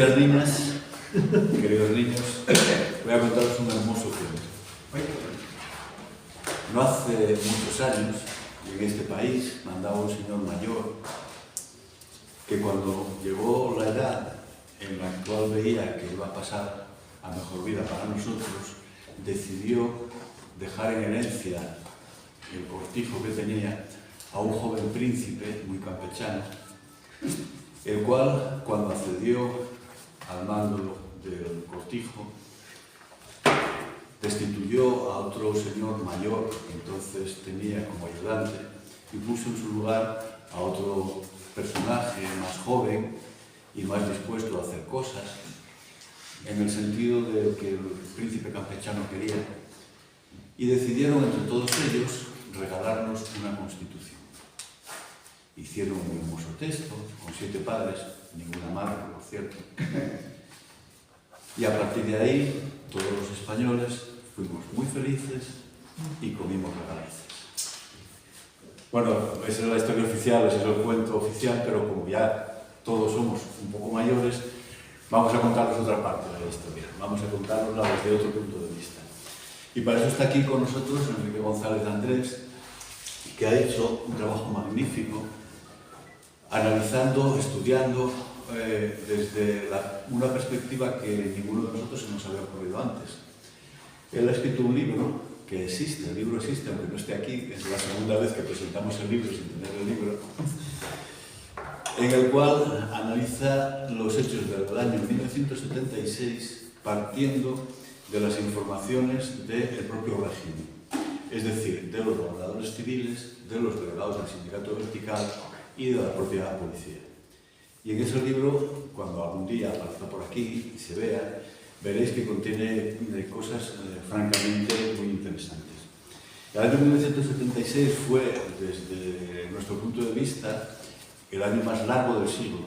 Queridas niñas, queridos niños, voy a contaros un hermoso cuento. No hace muchos años, en este país, mandaba un señor mayor que cuando llegó la edad en la cual veía que iba a pasar a mejor vida para nosotros, decidió dejar en herencia el cortijo que tenía a un joven príncipe muy campechano, el cual, cuando accedió al mando del cortijo, destituyó a otro señor mayor que entonces tenía como ayudante y puso en su lugar a otro personaje más joven y más dispuesto a hacer cosas en el sentido de que el príncipe campechano quería, y decidieron entre todos ellos regalarnos una constitución. Hicieron un hermoso texto con 7 padres, ninguna madre, por cierto, y a partir de ahí todos los españoles fuimos muy felices y comimos regalices. Bueno, esa es la historia oficial, ese es el cuento oficial, pero como ya todos somos un poco mayores, vamos a contaros otra parte de la historia, vamos a contarosla desde otro punto de vista. Y para eso está aquí con nosotros Enrique González Andrés, que ha hecho un trabajo magnífico, analizando, estudiando desde una perspectiva que ninguno de nosotros se nos había ocurrido antes. Él ha escrito un libro que existe, el libro existe, aunque no esté aquí, es la segunda vez que presentamos el libro sin tener el libro, en el cual analiza los hechos del año 1976 partiendo de las informaciones del propio régimen, es decir, de los gobernadores civiles, de los delegados del sindicato vertical y de la propia policía. Y en ese libro, cuando algún día aparezca por aquí y se vea, veréis que contiene cosas francamente muy interesantes. El año 1976 fue, desde nuestro punto de vista, el año más largo del siglo,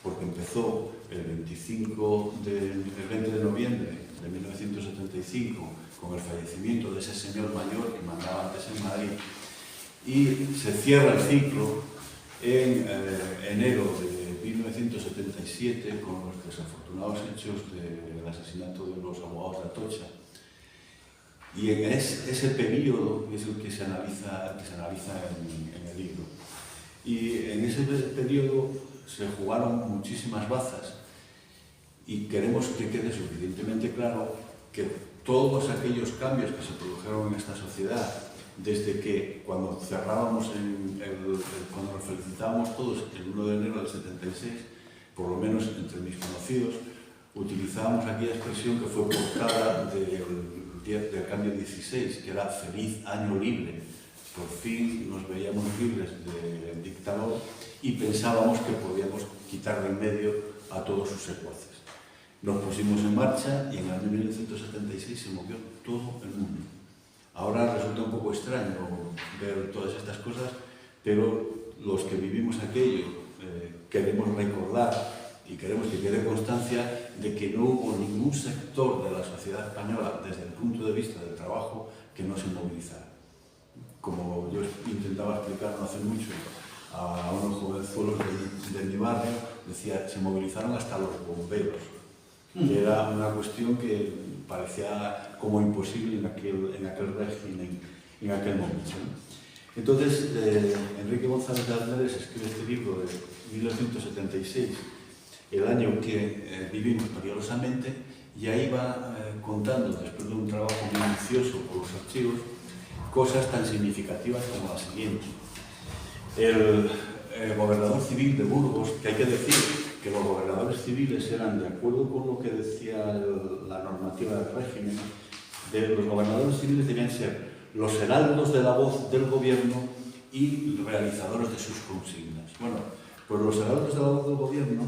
porque empezó el 20 de noviembre de 1975 con el fallecimiento de ese señor mayor que mandaba antes en Madrid, y se cierra el ciclo en enero de 1977 con los desafortunados hechos del asesinato de los abogados de Atocha. Y en ese periodo es el que se analiza en el libro. Y en ese periodo se jugaron muchísimas bazas y queremos que quede suficientemente claro que todos aquellos cambios que se produjeron en esta sociedad, desde que cuando cerrábamos, cuando nos felicitábamos todos el 1 de enero del 76, por lo menos entre mis conocidos, utilizábamos aquella expresión que fue portada del cambio 16, que era feliz año libre. Por fin nos veíamos libres del dictador y pensábamos que podíamos quitar de en medio a todos sus secuaces. Nos pusimos en marcha y en el año 1976 se movió todo el mundo. Ahora resulta un poco extraño ver todas estas cosas, pero los que vivimos aquello queremos recordar y queremos que quede constancia de que no hubo ningún sector de la sociedad española, desde el punto de vista del trabajo, que no se movilizara. Como yo intentaba explicar no hace mucho a unos jovenzuelos de mi barrio, decía, se movilizaron hasta los bomberos, que era una cuestión que parecía como imposible en aquel régimen, en aquel momento, ¿no? Entonces, Enrique González Andrés escribe este libro de 1976, el año que vivimos peligrosamente, y ahí va contando, después de un trabajo minucioso por los archivos, cosas tan significativas como la siguiente. El gobernador civil de Burgos, que hay que decir que los gobernadores civiles eran, de acuerdo con lo que decía la normativa del régimen, los gobernadores civiles debían ser los heraldos de la voz del gobierno y realizadores de sus consignas. Bueno, pues los heraldos de la voz del gobierno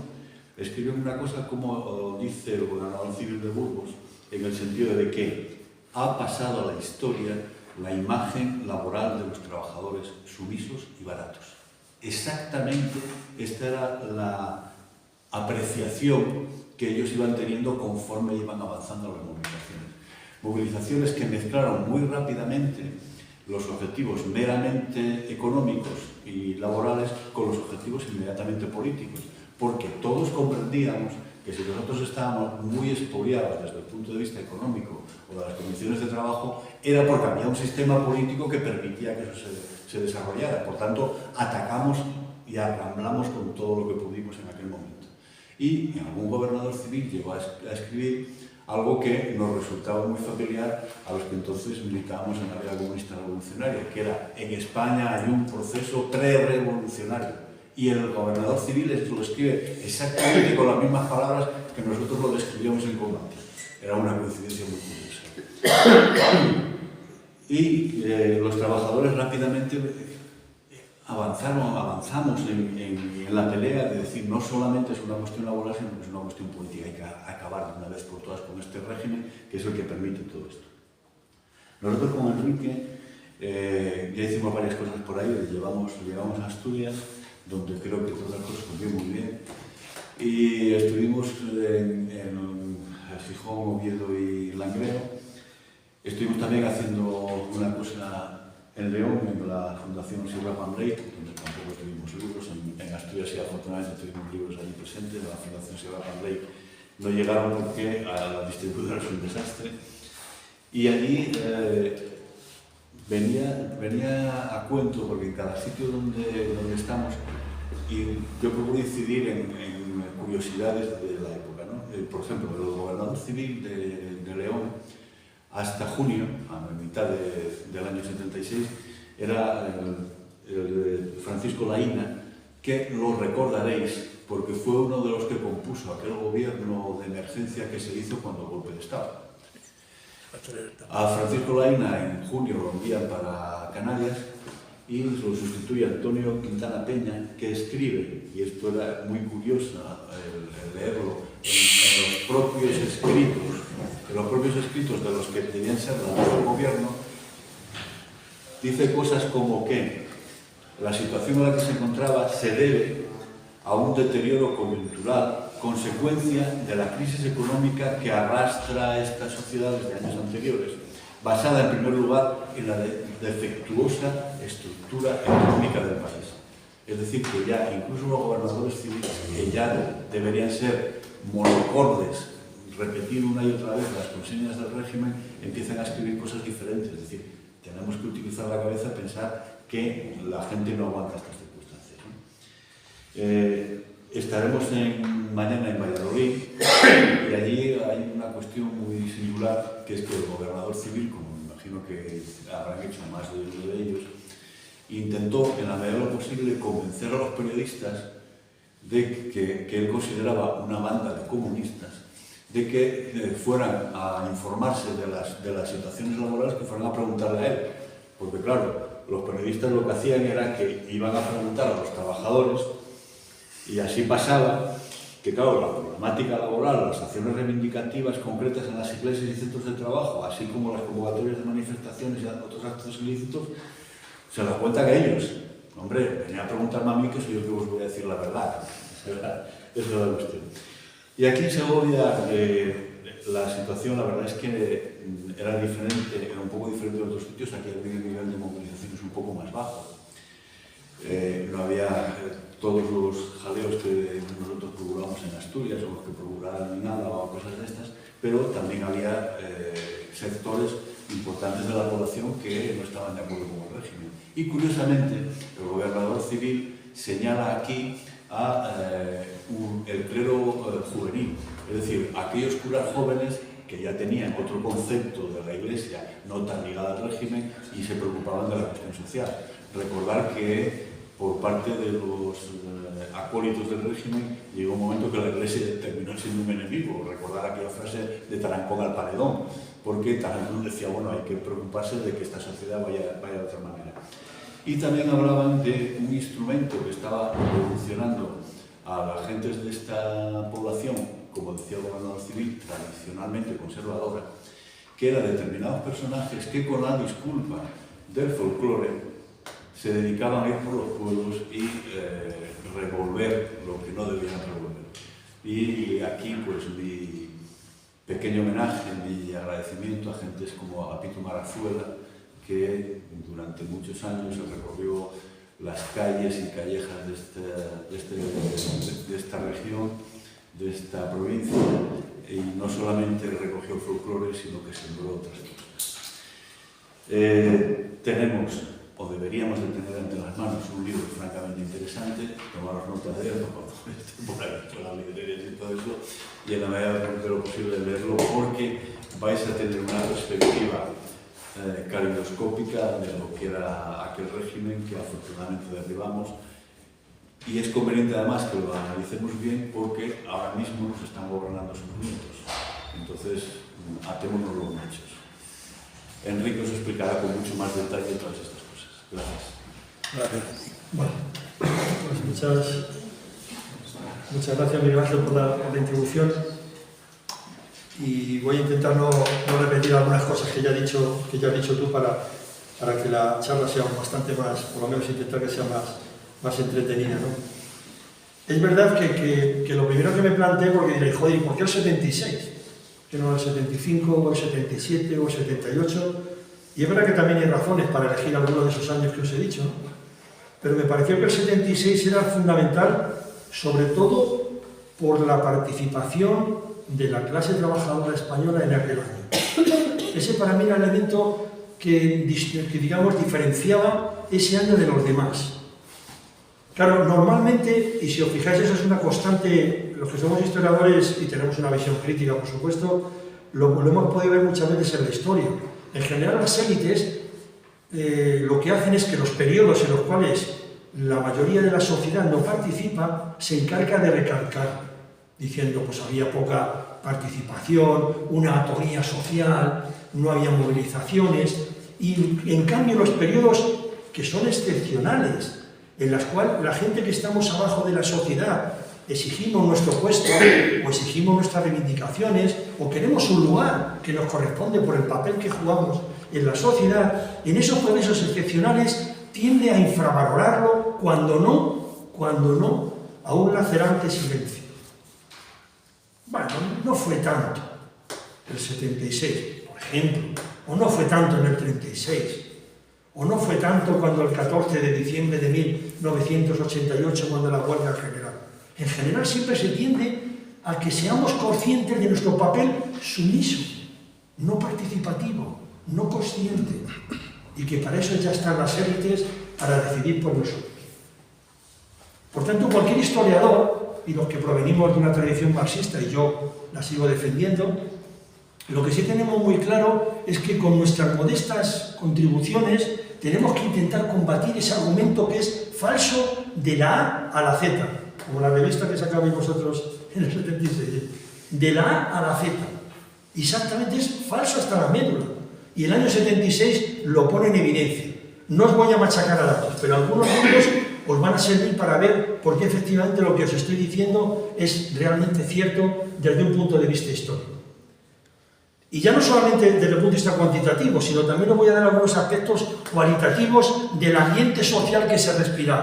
escriben una cosa como dice el gobernador civil de Burgos, en el sentido de que ha pasado a la historia la imagen laboral de los trabajadores sumisos y baratos. Exactamente esta era la apreciación que ellos iban teniendo conforme iban avanzando las movilizaciones. Movilizaciones que mezclaron muy rápidamente los objetivos meramente económicos y laborales con los objetivos inmediatamente políticos, porque todos comprendíamos que si nosotros estábamos muy expoliados desde el punto de vista económico o de las condiciones de trabajo, era porque había un sistema político que permitía que eso se desarrollara. Por tanto, atacamos y arramblamos con todo lo que pudimos en aquel momento. Y algún gobernador civil llegó a escribir algo que nos resultaba muy familiar a los que entonces militábamos en la vida comunista revolucionaria, que era: en España hay un proceso pre-revolucionario. Y el gobernador civil esto lo escribe exactamente con las mismas palabras que nosotros lo describíamos en combate. Era una coincidencia muy curiosa. Y los trabajadores rápidamente avanzamos en la pelea de decir, no solamente es una cuestión laboral, sino que es una cuestión política. Hay que acabar de una vez por todas con este régimen, que es el que permite todo esto. Nosotros con Enrique ya hicimos varias cosas por ahí, llegamos a Asturias, donde creo que todas las cosas funcionan muy bien. Y estuvimos en Gijón, Oviedo y Langreo. Estuvimos también haciendo una cosa en León, en la Fundación Sierra Van Lake, donde tampoco tuvimos libros. En Asturias sí, afortunadamente tuvimos libros allí presentes. En la Fundación Sierra Van Lake no llegaron porque a la distribuidora es un desastre. Y allí venía a cuento, porque en cada sitio donde estamos, y yo procuro incidir en curiosidades de la época, ¿no? Por ejemplo, el gobernador civil de León, hasta junio, a la mitad del año 76, era el Francisco Laína, que lo recordaréis porque fue uno de los que compuso aquel gobierno de emergencia que se hizo cuando el golpe de Estado. A Francisco Laína en junio lo envían para Canarias y lo sustituye Antonio Quintana Peña, que escribe, y esto era muy curioso el leerlo, en los propios escritos de los que debían ser del gobierno, dice cosas como que la situación en la que se encontraba se debe a un deterioro coyuntural, consecuencia de la crisis económica que arrastra a estas sociedades de años anteriores, basada en primer lugar en la defectuosa estructura económica del país. Es decir, que ya incluso los gobernadores civiles, que ya deberían ser monocordes, repetir una y otra vez las consignas del régimen, empiezan a escribir cosas diferentes. Es decir, tenemos que utilizar la cabeza, pensar que la gente no aguanta estas circunstancias, ¿no? Estaremos mañana en Valladolid y allí hay una cuestión muy singular, que es que el gobernador civil, como me imagino que habrán hecho más de ellos, intentó en la medida de lo posible convencer a los periodistas de que él consideraba una banda de comunistas, de que fueran a informarse de las situaciones laborales, que fueran a preguntarle a él. Porque claro, los periodistas lo que hacían era que iban a preguntar a los trabajadores, y así pasaba que, claro, la problemática laboral, las acciones reivindicativas concretas en las iglesias y centros de trabajo, así como las convocatorias de manifestaciones y otros actos ilícitos, se las cuentan a ellos. Hombre, venía a preguntarme a mí, que soy yo que os voy a decir la verdad. Esa es la cuestión. Y aquí en Segovia la situación, la verdad es que era diferente, era un poco diferente de otros sitios. Aquí el nivel de movilización es un poco más bajo. No había todos los jaleos que nosotros procuramos en Asturias, o los que procuraban en Álava o cosas de estas, pero también había sectores importantes de la población que no estaban de acuerdo con el régimen. Y curiosamente, el gobernador civil señala aquí el clero juvenil, es decir, aquellos curas jóvenes que ya tenían otro concepto de la Iglesia no tan ligada al régimen y se preocupaban de la cuestión social. Recordar que por parte de los acólitos del régimen llegó un momento que la Iglesia terminó siendo un enemigo. Recordar aquella frase de Tarancón al paredón, porque Tarancón decía, bueno, hay que preocuparse de que esta sociedad vaya de otra manera. Y también hablaban de un instrumento que estaba revolucionando a las gentes de esta población, como decía el gobernador civil, tradicionalmente conservadora, que eran determinados personajes que con la disculpa del folclore se dedicaban a ir por los pueblos y revolver lo que no debían revolver. Y aquí, pues, mi pequeño homenaje, mi agradecimiento a gentes como Agapito Marazuela, que durante muchos años recorrió las calles y callejas de esta región, esta provincia, y no solamente recogió folclore, sino que sembró otras cosas. Tenemos, o deberíamos de tener ante las manos, un libro francamente interesante, tomaros nota de él cuando esté por ahí, por las librerías y todo eso, y en la medida de lo posible leerlo, porque vais a tener una perspectiva calidoscópica de lo que era aquel régimen que afortunadamente derribamos, y es conveniente además que lo analicemos bien porque ahora mismo nos están gobernando sus nietos. Entonces, atémonos los hechos. Enrique os explicará con mucho más detalle todas estas cosas. Gracias. Gracias. Bueno, pues muchas gracias, Miguel Ángel, por la introducción. Y voy a intentar no repetir algunas cosas que ya has dicho tú para que la charla sea bastante más, por lo menos intentar que sea más entretenida, ¿no? Es verdad que lo primero que me planteé, porque diré, joder, ¿por qué el 76? Que no el 75, o el 77, o el 78, y es verdad que también hay razones para elegir algunos de esos años que os he dicho, ¿no? Pero me pareció que el 76 era fundamental, sobre todo por la participación de la clase trabajadora española en aquel año. Ese para mí era el elemento que digamos, diferenciaba ese año de los demás. Claro, normalmente, y si os fijáis, eso es una constante, los que somos historiadores y tenemos una visión crítica, por supuesto, lo hemos podido ver muchas veces en la historia. En general, las élites lo que hacen es que los periodos en los cuales la mayoría de la sociedad no participa, se encarga de recalcar, diciendo, pues había poca participación, una atoría social, no había movilizaciones, y en cambio los periodos que son excepcionales, en las cuales la gente que estamos abajo de la sociedad exigimos nuestro puesto o exigimos nuestras reivindicaciones o queremos un lugar que nos corresponde por el papel que jugamos en la sociedad, en esos procesos excepcionales tiende a infravalorarlo cuando no, a un lacerante silencio. Bueno, no fue tanto el 76, por ejemplo, o no fue tanto en el 36, o no fue tanto cuando el 14 de diciembre de 1988, cuando la huelga general. En general siempre se tiende a que seamos conscientes de nuestro papel sumiso, no participativo, no consciente, y que para eso ya están las élites para decidir por nosotros. Por tanto, cualquier historiador, y los que provenimos de una tradición marxista, y yo la sigo defendiendo, lo que sí tenemos muy claro es que con nuestras modestas contribuciones tenemos que intentar combatir ese argumento que es falso de la A a la Z, como la revista que sacabais vosotros en el 76, de la A a la Z. Exactamente, es falso hasta la médula. Y el año 76 lo pone en evidencia. No os voy a machacar a datos, pero algunos números os van a servir para ver por qué efectivamente lo que os estoy diciendo es realmente cierto desde un punto de vista histórico. Y ya no solamente desde el punto de vista cuantitativo, sino también os voy a dar algunos aspectos cualitativos del ambiente social que se respiraba,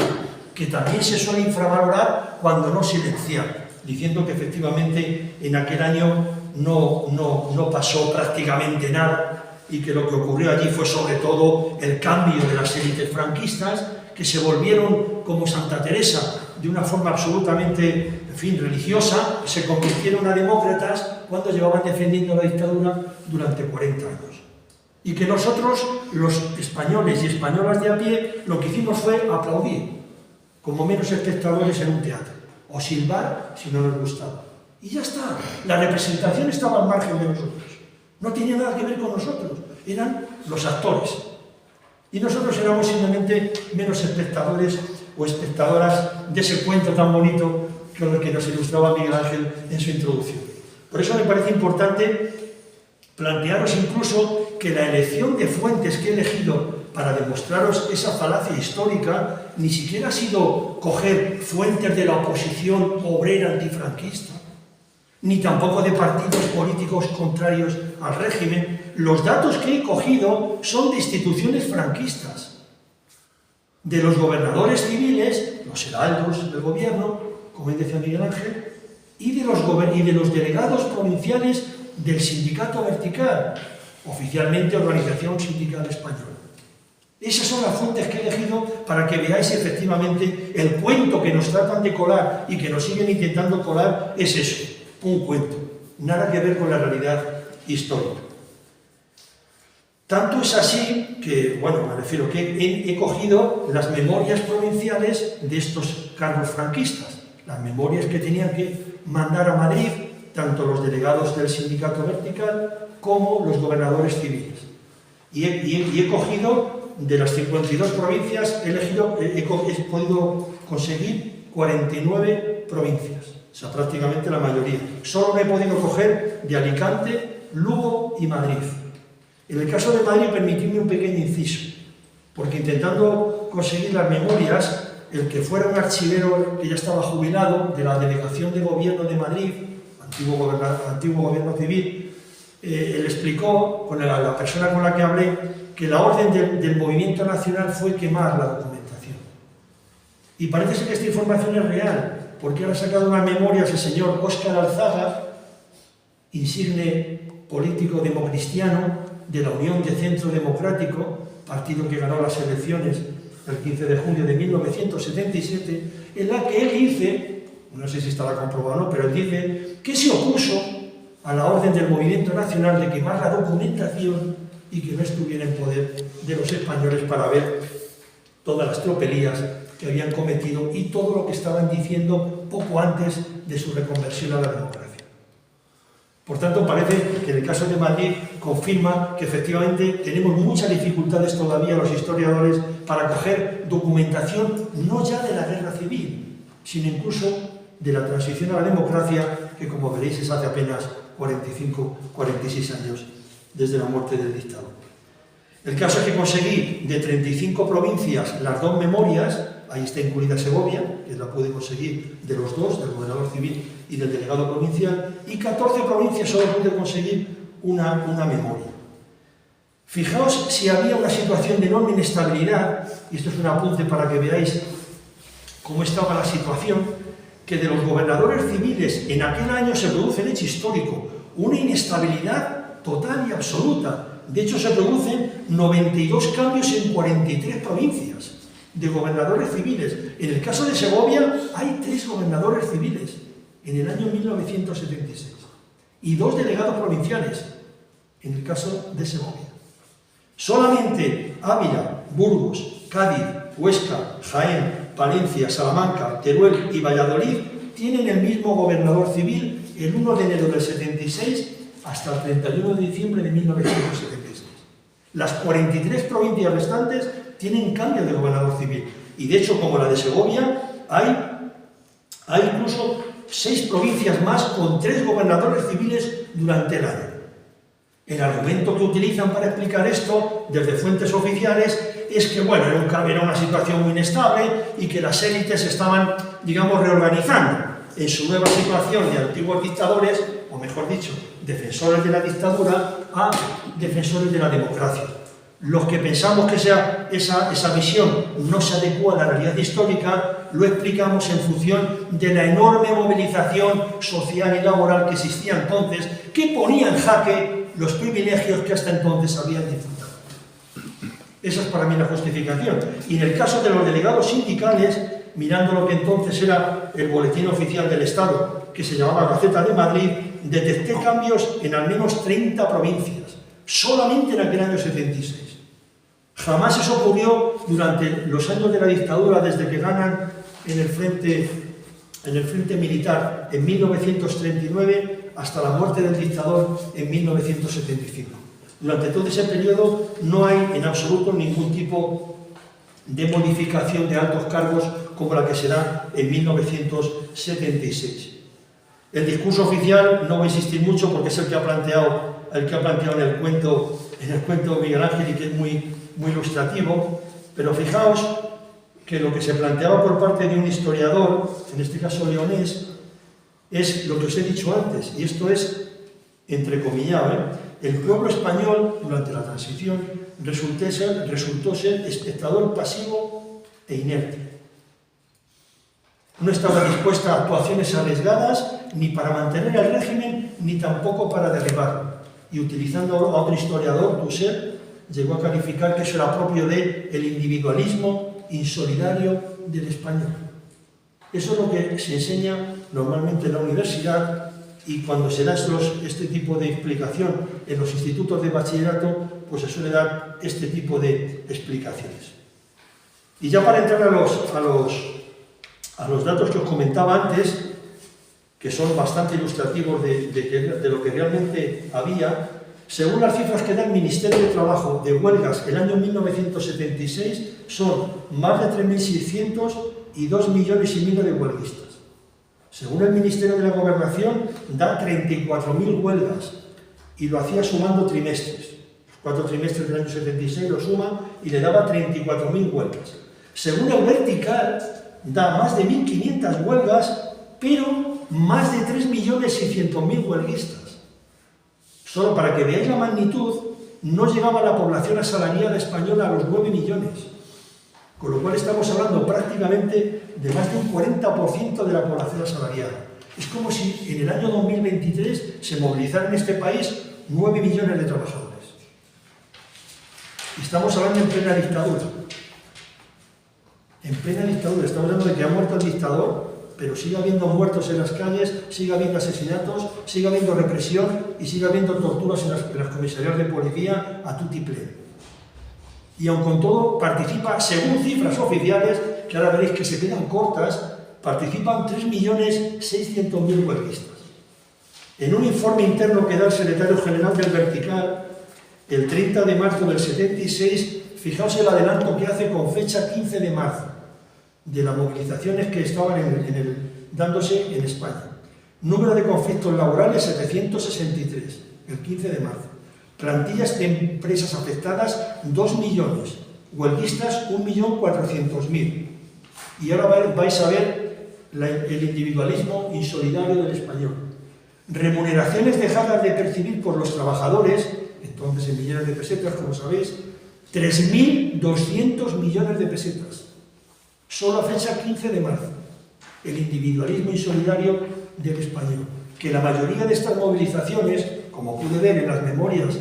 que también se suele infravalorar cuando no silenciar, diciendo que efectivamente en aquel año no pasó prácticamente nada y que lo que ocurrió allí fue sobre todo el cambio de las élites franquistas, que se volvieron como Santa Teresa de una forma absolutamente, en fin, religiosa, se convirtieron a demócratas cuando llevaban defendiendo la dictadura durante 40 años. Y que nosotros, los españoles y españolas de a pie, lo que hicimos fue aplaudir, como meros espectadores en un teatro, o silbar si no nos gustaba. Y ya está, la representación estaba al margen de nosotros. No tenía nada que ver con nosotros, eran los actores. Y nosotros éramos simplemente meros espectadores o espectadoras de ese cuento tan bonito con el que nos ilustraba Miguel Ángel en su introducción. Por eso me parece importante plantearos incluso que la elección de fuentes que he elegido para demostraros esa falacia histórica ni siquiera ha sido coger fuentes de la oposición obrera antifranquista, ni tampoco de partidos políticos contrarios al régimen. Los datos que he cogido son de instituciones franquistas, de los gobernadores civiles, los heraldos del gobierno, como decía Miguel Ángel, y de los delegados provinciales del Sindicato Vertical, oficialmente Organización Sindical Española. Esas son las fuentes que he elegido para que veáis efectivamente el cuento que nos tratan de colar y que nos siguen intentando colar es eso, un cuento, nada que ver con la realidad histórica. Tanto es así que, bueno, me refiero que he cogido las memorias provinciales de estos cargos franquistas, las memorias que tenían que mandar a Madrid tanto los delegados del sindicato vertical como los gobernadores civiles. Y he cogido de las 52 provincias, he podido conseguir 49 provincias, o sea, prácticamente la mayoría. Solo me he podido coger de Alicante, Lugo y Madrid. En el caso de Madrid, permitidme un pequeño inciso, porque intentando conseguir las memorias, el que fuera un archivero que ya estaba jubilado de la Delegación de Gobierno de Madrid, antiguo gobierno civil, él explicó, con la persona con la que hablé, que la orden del movimiento nacional fue quemar la documentación. Y parece ser que esta información es real, porque ahora ha sacado una memoria ese señor Óscar Alzaga, insigne político democristiano de la Unión de Centro Democrático, partido que ganó las elecciones el 15 de junio de 1977, en la que él dice, no sé si estará comprobado o no, pero él dice que se opuso a la orden del movimiento nacional de quemar la documentación y que no estuviera en poder de los españoles para ver todas las tropelías que habían cometido y todo lo que estaban diciendo poco antes de su reconversión a la democracia. Por tanto, parece que en el caso de Madrid confirma que efectivamente tenemos muchas dificultades todavía los historiadores para coger documentación no ya de la guerra civil, sino incluso de la transición a la democracia, que como veréis es hace apenas 45-46 años desde la muerte del dictador. El caso es que conseguí de 35 provincias las 2 memorias, ahí está incluida Segovia, que la pude conseguir de los 2, del gobernador civil y del delegado provincial, y 14 provincias solo pude conseguir una memoria. Fijaos si había una situación de enorme inestabilidad, y esto es un apunte para que veáis cómo estaba la situación, que de los gobernadores civiles en aquel año se produce el hecho histórico, una inestabilidad total y absoluta. De hecho, se producen 92 cambios en 43 provincias de gobernadores civiles. En el caso de Segovia hay 3 gobernadores civiles en el año 1976 y 2 delegados provinciales en el caso de Segovia. Solamente Ávila, Burgos, Cádiz, Huesca, Jaén, Palencia, Salamanca, Teruel y Valladolid tienen el mismo gobernador civil el 1 de enero del 76 hasta el 31 de diciembre de 1976. Las 43 provincias restantes tienen cambio de gobernador civil. Y de hecho, como la de Segovia, hay incluso 6 provincias más con 3 gobernadores civiles durante el año. El argumento que utilizan para explicar esto, desde fuentes oficiales, es que, bueno, era una situación muy inestable y que las élites estaban, digamos, reorganizando en su nueva situación de antiguos dictadores, o mejor dicho, defensores de la dictadura, a defensores de la democracia. Los que pensamos que esa visión no se adecua a la realidad histórica, lo explicamos en función de la enorme movilización social y laboral que existía entonces, que ponía en jaque los privilegios que hasta entonces habían disfrutado. Esa es para mí la justificación. Y en el caso de los delegados sindicales, mirando lo que entonces era el boletín oficial del Estado, que se llamaba Gaceta de Madrid, detecté cambios en al menos 30 provincias, solamente en aquel año 76. Jamás eso ocurrió durante los años de la dictadura, desde que ganan en el frente militar en 1939 hasta la muerte del dictador en 1975. Durante todo ese periodo no hay en absoluto ningún tipo de modificación de altos cargos como la que se da en 1976. El discurso oficial no va a insistir mucho porque es el que ha planteado en el cuento Miguel Ángel y que es muy ilustrativo, pero fijaos que lo que se planteaba por parte de un historiador, en este caso leonés, es lo que os he dicho antes, y esto es entrecomillado, el pueblo español durante la transición resultó ser espectador pasivo e inerte. No estaba dispuesta a actuaciones arriesgadas ni para mantener el régimen ni tampoco para derribarlo. Y utilizando a otro historiador, Tusser, llegó a calificar que eso era propio del individualismo insolidario del español. Eso es lo que se enseña normalmente en la universidad, y cuando se da este tipo de explicación en los institutos de bachillerato, pues se suele dar este tipo de explicaciones. Y ya para entrar a los datos que os comentaba antes, que son bastante ilustrativos de lo que realmente había, según las cifras que da el Ministerio de Trabajo de huelgas el año 1976, son más de 3.600 y 2,5 millones de huelguistas. Según el Ministerio de la Gobernación, da 34.000 huelgas, y lo hacía sumando trimestres. Los 4 trimestres del año 76 lo suma y le daba 34.000 huelgas. Según el Vertical, da más de 1.500 huelgas, pero más de 3.600.000 huelguistas. Solo para que veáis la magnitud, no llegaba la población asalariada española a los 9 millones. Con lo cual estamos hablando prácticamente de más de un 40% de la población asalariada. Es como si en el año 2023 se movilizaran en este país 9 millones de trabajadores. Estamos hablando en plena dictadura. En plena dictadura. Estamos hablando de que ha muerto el dictador, pero sigue habiendo muertos en las calles, sigue habiendo asesinatos, sigue habiendo represión y sigue habiendo torturas en las comisarías de policía a tutiplén. Y aun con todo participa, según cifras oficiales, que ahora veréis que se quedan cortas, participan 3.600.000 huelguistas. En un informe interno que da el secretario general del Vertical, el 30 de marzo del 76, fijaos el adelanto que hace con fecha 15 de marzo, de las movilizaciones que estaban dándose en España. Número de conflictos laborales, 763, el 15 de marzo. Plantillas de empresas afectadas, 2 millones. Huelguistas, 1.400.000. Y ahora vais a ver el individualismo insolidario del español. Remuneraciones dejadas de percibir por los trabajadores, entonces en millones de pesetas, como sabéis, 3.200 millones de pesetas. Solo a fecha 15 de marzo. El individualismo insolidario del español. Que la mayoría de estas movilizaciones, como pude ver en las memorias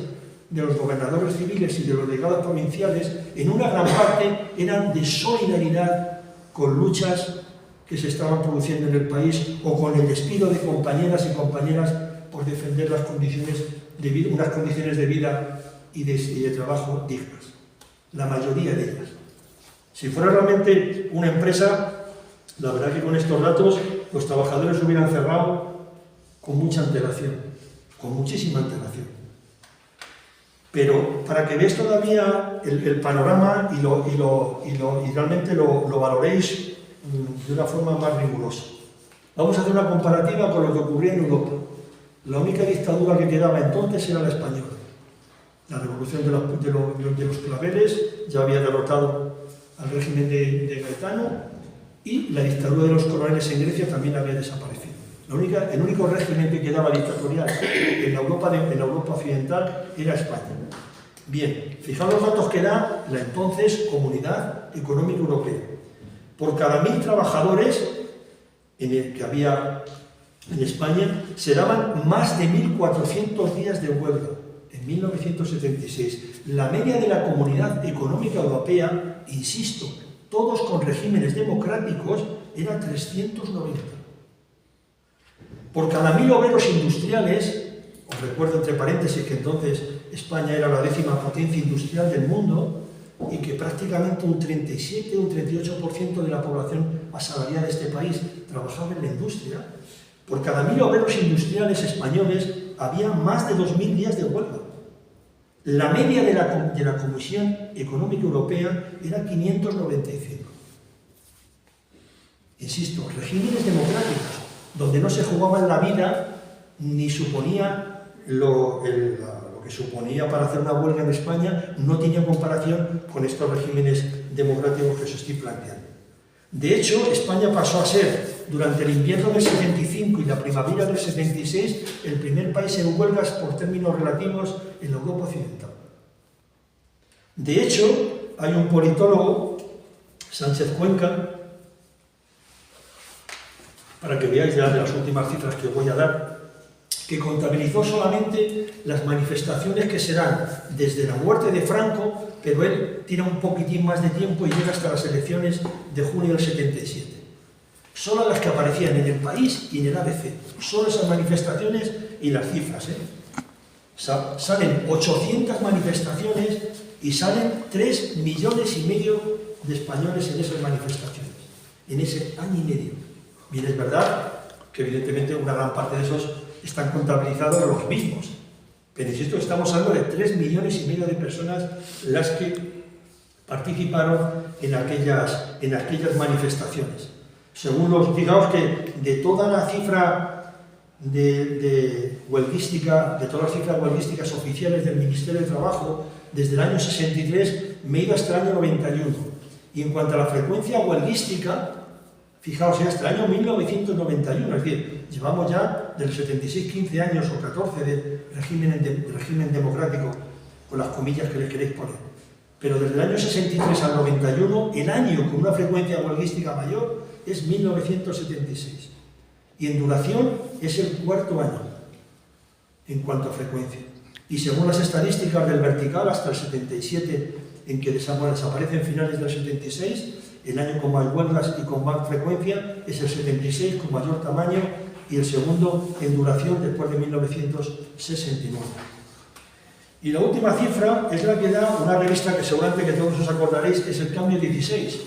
de los gobernadores civiles y de los delegados provinciales, en una gran parte eran de solidaridad con luchas que se estaban produciendo en el país o con el despido de compañeras y compañeras por defender las condiciones de vida, unas condiciones de vida y de trabajo dignas. La mayoría de ellas. Si fuera realmente una empresa, la verdad que con estos datos los trabajadores hubieran cerrado con mucha antelación, con muchísima antelación. Pero para que veáis todavía el panorama y realmente lo valoréis de una forma más rigurosa. Vamos a hacer una comparativa con lo que ocurría en Europa. La única dictadura que quedaba entonces era la española. La revolución de los claveles ya había derrotado al régimen de Gaetano, y la dictadura de los coroneles en Grecia también había desaparecido. El único régimen que quedaba dictatorial en la Europa occidental era España. Bien, fijaos los datos que da la entonces Comunidad Económica Europea. Por cada 1.000 trabajadores que había en España, se daban más de 1.400 días de huelga en 1976. La media de la Comunidad Económica Europea, insisto, todos con regímenes democráticos, era 390. Por cada 1.000 obreros industriales, os recuerdo entre paréntesis que entonces España era la 10ª potencia industrial del mundo y que prácticamente un 37 o un 38% de la población asalariada de este país trabajaba en la industria. Por cada 1.000 obreros industriales españoles había más de 2.000 días de huelga. La media de la Comisión Económica Europea era 595. Insisto, regímenes democráticos, donde no se jugaba en la vida ni suponía lo que suponía para hacer una huelga en España, no tenía comparación con estos regímenes democráticos que os estoy planteando. De hecho, España pasó a ser, durante el invierno del 75 y la primavera del 76, el primer país en huelgas por términos relativos en la Europa occidental. De hecho, hay un politólogo, Sánchez Cuenca, para que veáis ya de las últimas cifras que os voy a dar, que contabilizó solamente las manifestaciones que se dan desde la muerte de Franco, pero él tira un poquitín más de tiempo y llega hasta las elecciones de junio del 77. Solo las que aparecían en El País y en el ABC. Solo esas manifestaciones y las cifras. Salen 800 manifestaciones y salen 3,5 millones de españoles en esas manifestaciones, en ese año y medio. Bien, es verdad que evidentemente una gran parte de esos están contabilizados los mismos, pero insisto, estamos hablando de 3,5 millones de personas las que participaron en aquellas manifestaciones. Según fijaos que de toda la cifra de huelguística, de todas las cifras huelguísticas oficiales del Ministerio de Trabajo, desde el año 63 me he ido hasta el año 91. Y en cuanto a la frecuencia huelguística, fijaos, ya hasta el año 1991, es decir, llevamos ya del 76 15 años o 14 de régimen democrático, con las comillas que le queréis poner. Pero desde el año 63 al 91, el año con una frecuencia huelguística mayor es 1976. Y en duración es el 4º año en cuanto a frecuencia. Y según las estadísticas del vertical, hasta el 77, en que desaparecen finales del 76, el año con más huelgas y con más frecuencia es el 76, con mayor tamaño, y el segundo en duración después de 1969. Y la última cifra es la que da una revista que seguramente que todos os acordaréis, que es El Cambio 16,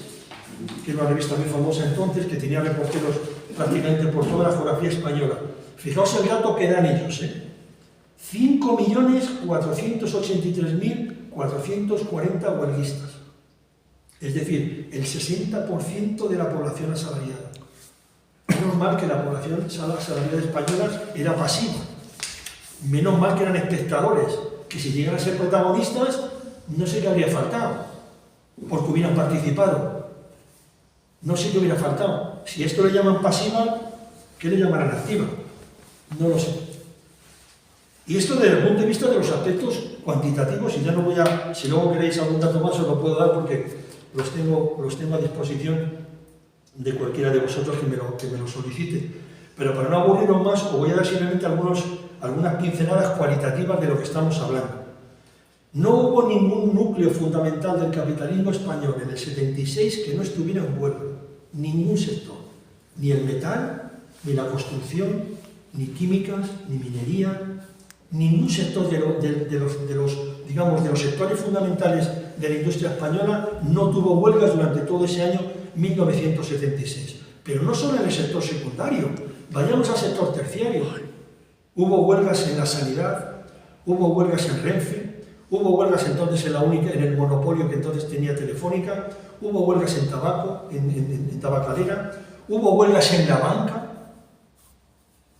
que era una revista muy famosa entonces, que tenía reporteros prácticamente por toda la geografía española. Fijaos el dato que dan ellos, 5.483.440 huelguistas. Es decir, el 60% de la población asalariada. Menos mal que la población asalariada española era pasiva. Menos mal que eran espectadores, que si llegan a ser protagonistas, no sé qué habría faltado, porque hubieran participado. No sé qué hubiera faltado. Si esto le llaman pasiva, ¿qué le llamarán activa? No lo sé. Y esto desde el punto de vista de los aspectos cuantitativos, y ya no voy a, si luego queréis algún dato más os lo puedo dar porque los tengo a disposición de cualquiera de vosotros que me lo solicite. Pero para no aburriros más, os voy a dar simplemente algunas pinceladas cualitativas de lo que estamos hablando. No hubo ningún núcleo fundamental del capitalismo español en el 76 que no estuviera en huelga. Ningún sector. Ni el metal, ni la construcción, ni químicas, ni minería. Ningún sector de los sectores fundamentales de la industria española no tuvo huelgas durante todo ese año 1976. Pero no solo en el sector secundario, vayamos al sector terciario. Hubo huelgas en la sanidad, hubo huelgas en Renfe, hubo huelgas entonces en el monopolio que entonces tenía Telefónica, hubo huelgas en tabaco, en tabacalera, hubo huelgas en la banca,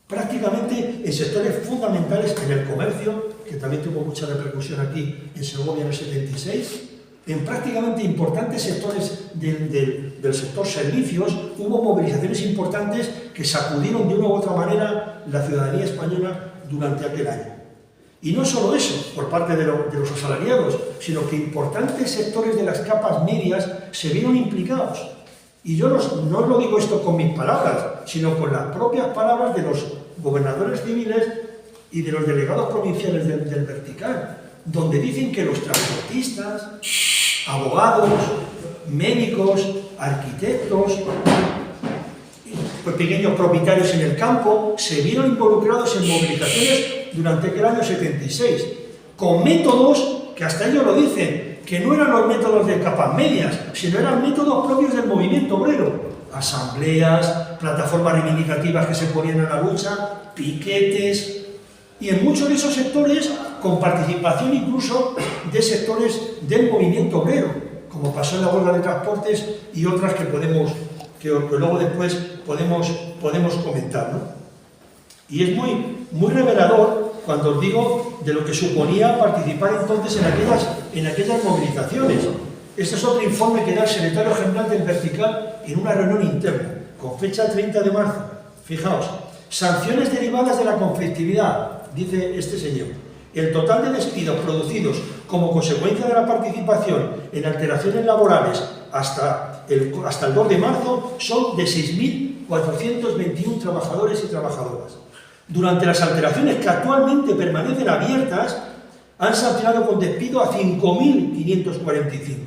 prácticamente en sectores fundamentales, en el comercio, que también tuvo mucha repercusión aquí en Segovia en el 76, en prácticamente importantes sectores del sector servicios, hubo movilizaciones importantes que sacudieron de una u otra manera la ciudadanía española durante aquel año. Y no solo eso, por parte de los asalariados, sino que importantes sectores de las capas medias se vieron implicados. Y yo no os lo digo esto con mis palabras, sino con las propias palabras de los gobernadores civiles y de los delegados provinciales del vertical, donde dicen que los transportistas, abogados, médicos, arquitectos, pequeños propietarios en el campo, se vieron involucrados en movilizaciones durante aquel año 76, con métodos que hasta ellos lo dicen, que no eran los métodos de capas medias, sino eran métodos propios del movimiento obrero. Asambleas, plataformas reivindicativas que se ponían a la lucha, piquetes, y en muchos de esos sectores con participación incluso de sectores del movimiento obrero, como pasó en la huelga de transportes y otras que luego después podemos comentar, ¿no? Y es muy revelador cuando os digo de lo que suponía participar entonces en aquellas movilizaciones. Este es otro informe que da el secretario general del Vertical en una reunión interna, con fecha 30 de marzo. Fijaos, sanciones derivadas de la conflictividad, dice este señor. El total de despidos producidos como consecuencia de la participación en alteraciones laborales hasta el 2 de marzo son de 6.421 trabajadores y trabajadoras. Durante las alteraciones que actualmente permanecen abiertas, han sancionado con despido a 5.545.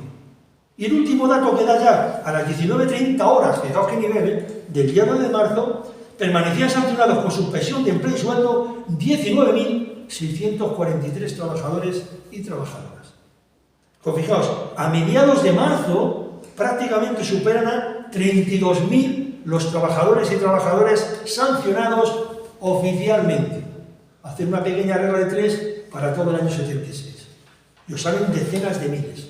Y el último dato que da ya a las 19:30 horas, fijaos qué nivel, del día 9 de marzo, permanecían sancionados con suspensión de empleo y sueldo 19.643 trabajadores y trabajadoras. Pues fijaos, a mediados de marzo prácticamente superan a 32.000 los trabajadores y trabajadoras sancionados oficialmente. Hacer una pequeña regla de 3 para todo el año 76. Y os salen decenas de miles,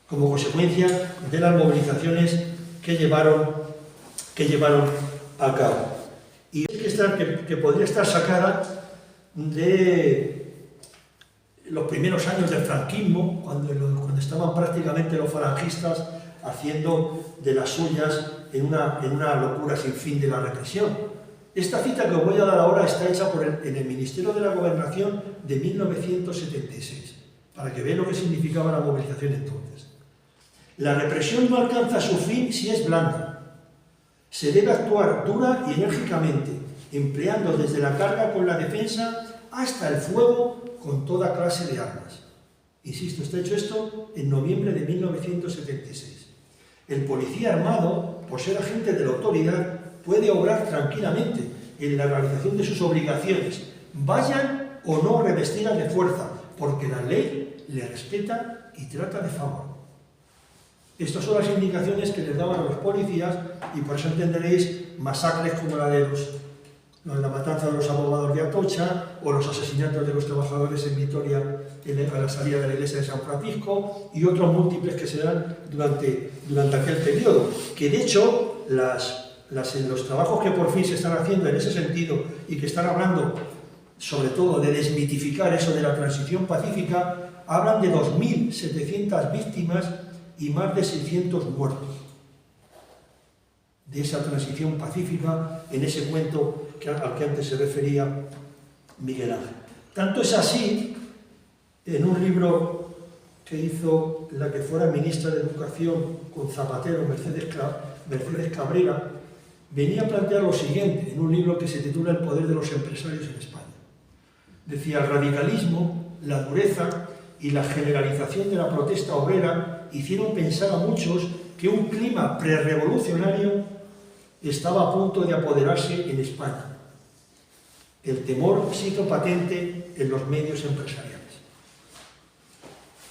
como consecuencia de las movilizaciones que llevaron a cabo. Y que podría estar sacada de los primeros años del franquismo, cuando estaban prácticamente los falangistas haciendo de las suyas en una locura sin fin de la represión. Esta cita que os voy a dar ahora está hecha en el Ministerio de la Gobernación de 1976, para que vean lo que significaba la movilización entonces. La represión no alcanza su fin si es blanda. Se debe actuar dura y enérgicamente, empleando desde la carga con la defensa hasta el fuego con toda clase de armas. Insisto, está hecho esto en noviembre de 1976. El policía armado, por ser agente de la autoridad, puede obrar tranquilamente en la realización de sus obligaciones, vayan o no revestidas de fuerza, porque la ley le respeta y trata de favor. Estas son las indicaciones que les daban a los policías y por eso entenderéis masacres como la matanza de los abogados de Atocha o los asesinatos de los trabajadores en Vitoria a la salida de la iglesia de San Francisco y otros múltiples que se dan durante aquel periodo, que de hecho los trabajos que por fin se están haciendo en ese sentido y que están hablando sobre todo de desmitificar eso de la transición pacífica, hablan de 2.700 víctimas y más de 600 muertos de esa transición pacífica en ese cuento al que antes se refería Miguel Ángel. Tanto es así, en un libro que hizo la que fuera ministra de Educación con Zapatero, Mercedes Cabrera, venía a plantear lo siguiente, en un libro que se titula El poder de los empresarios en España. Decía, el radicalismo, la dureza y la generalización de la protesta obrera hicieron pensar a muchos que un clima prerrevolucionario estaba a punto de apoderarse en España. El temor se hizo patente en los medios empresariales.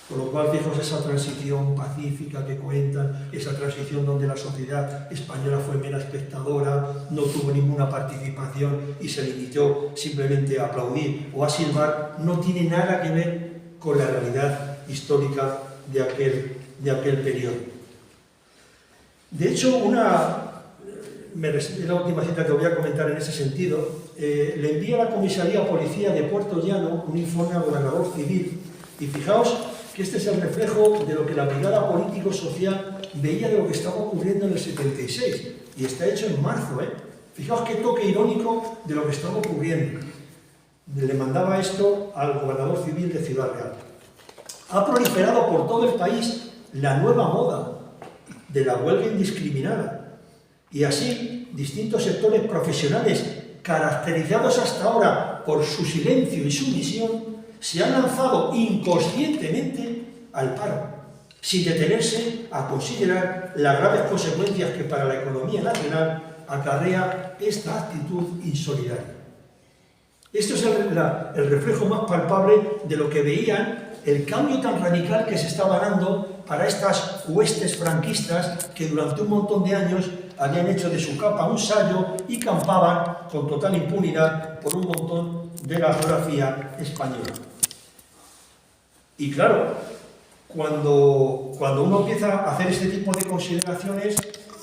Con lo cual, fijaos esa transición pacífica que cuentan, esa transición donde la sociedad española fue mera espectadora, no tuvo ninguna participación y se limitó simplemente a aplaudir o a silbar, no tiene nada que ver con la realidad histórica de aquel periodo. De hecho, la última cita que voy a comentar en ese sentido, le envía a la Comisaría Policía de Puerto Llano un informe al gobernador civil y fijaos que este es el reflejo de lo que la brigada político-social veía de lo que estaba ocurriendo en el 76 y está hecho en marzo, Fijaos qué toque irónico de lo que estaba ocurriendo. Le mandaba esto al gobernador civil de Ciudad Real. Ha proliferado por todo el país la nueva moda de la huelga indiscriminada y así distintos sectores profesionales caracterizados hasta ahora por su silencio y sumisión se han lanzado inconscientemente al paro, sin detenerse a considerar las graves consecuencias que para la economía nacional acarrea esta actitud insolidaria. Esto es el reflejo más palpable de lo que veían, el cambio tan radical que se estaba dando para estas huestes franquistas que durante un montón de años habían hecho de su capa un sayo y campaban con total impunidad por un montón de la geografía española. Y claro, cuando uno empieza a hacer este tipo de consideraciones,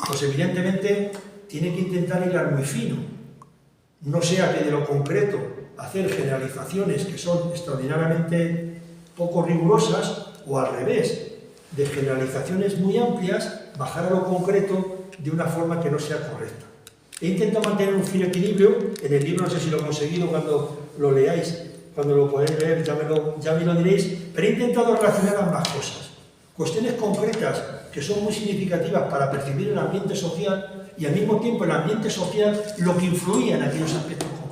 pues evidentemente tiene que intentar hilar muy fino. No sea que de lo concreto hacer generalizaciones que son extraordinariamente poco rigurosas o al revés, de generalizaciones muy amplias, bajar a lo concreto de una forma que no sea correcta. He intentado mantener un fino equilibrio, en el libro no sé si lo he conseguido cuando lo leáis, cuando lo podéis leer ya me lo diréis, pero he intentado relacionar ambas cosas. Cuestiones concretas que son muy significativas para percibir el ambiente social y al mismo tiempo el ambiente social lo que influía en aquellos aspectos concretos.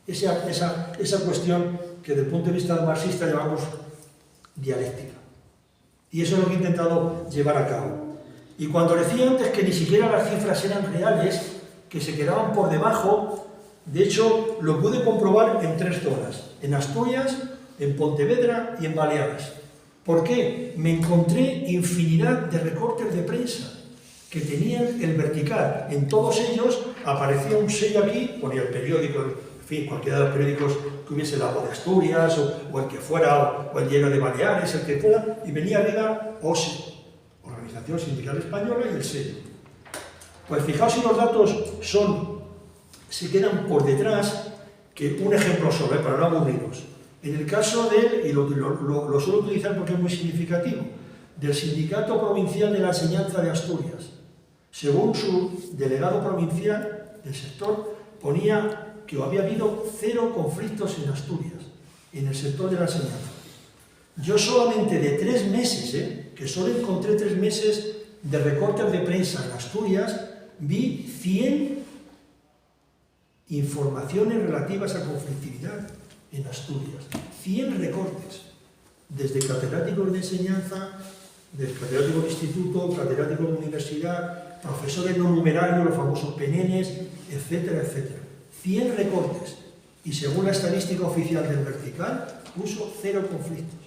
esa cuestión que desde el punto de vista marxista llamamos dialéctica. Y eso es lo que he intentado llevar a cabo. Y cuando decía antes que ni siquiera las cifras eran reales, que se quedaban por debajo, de hecho lo pude comprobar en 3 zonas, en Asturias, en Pontevedra y en Baleares. ¿Por qué? Me encontré infinidad de recortes de prensa que tenían el vertical. En todos ellos aparecía un sello aquí, ponía el periódico, en fin, cualquiera de los periódicos que hubiese La Voz de Asturias, o el que fuera, o el Diario de Baleares, el que fuera, y venía arriba OSE, Organización Sindical Española, y el sello. Pues fijaos si los datos se quedan por detrás, que un ejemplo solo, para no aburrirnos. En el caso y lo suelo utilizar porque es muy significativo, del Sindicato Provincial de la Enseñanza de Asturias. Según su delegado provincial del sector, ponía que había habido 0 conflictos en Asturias, en el sector de la enseñanza. Yo solamente de 3 meses, que solo encontré 3 meses de recortes de prensa en Asturias, vi 100 informaciones relativas a conflictividad en Asturias. 100 recortes, desde catedráticos de enseñanza, del catedrático de instituto, catedrático de universidad, profesores no numerarios, los famosos penenes, etcétera, etcétera. 100 recortes. Y según la estadística oficial del vertical, puso 0 conflictos.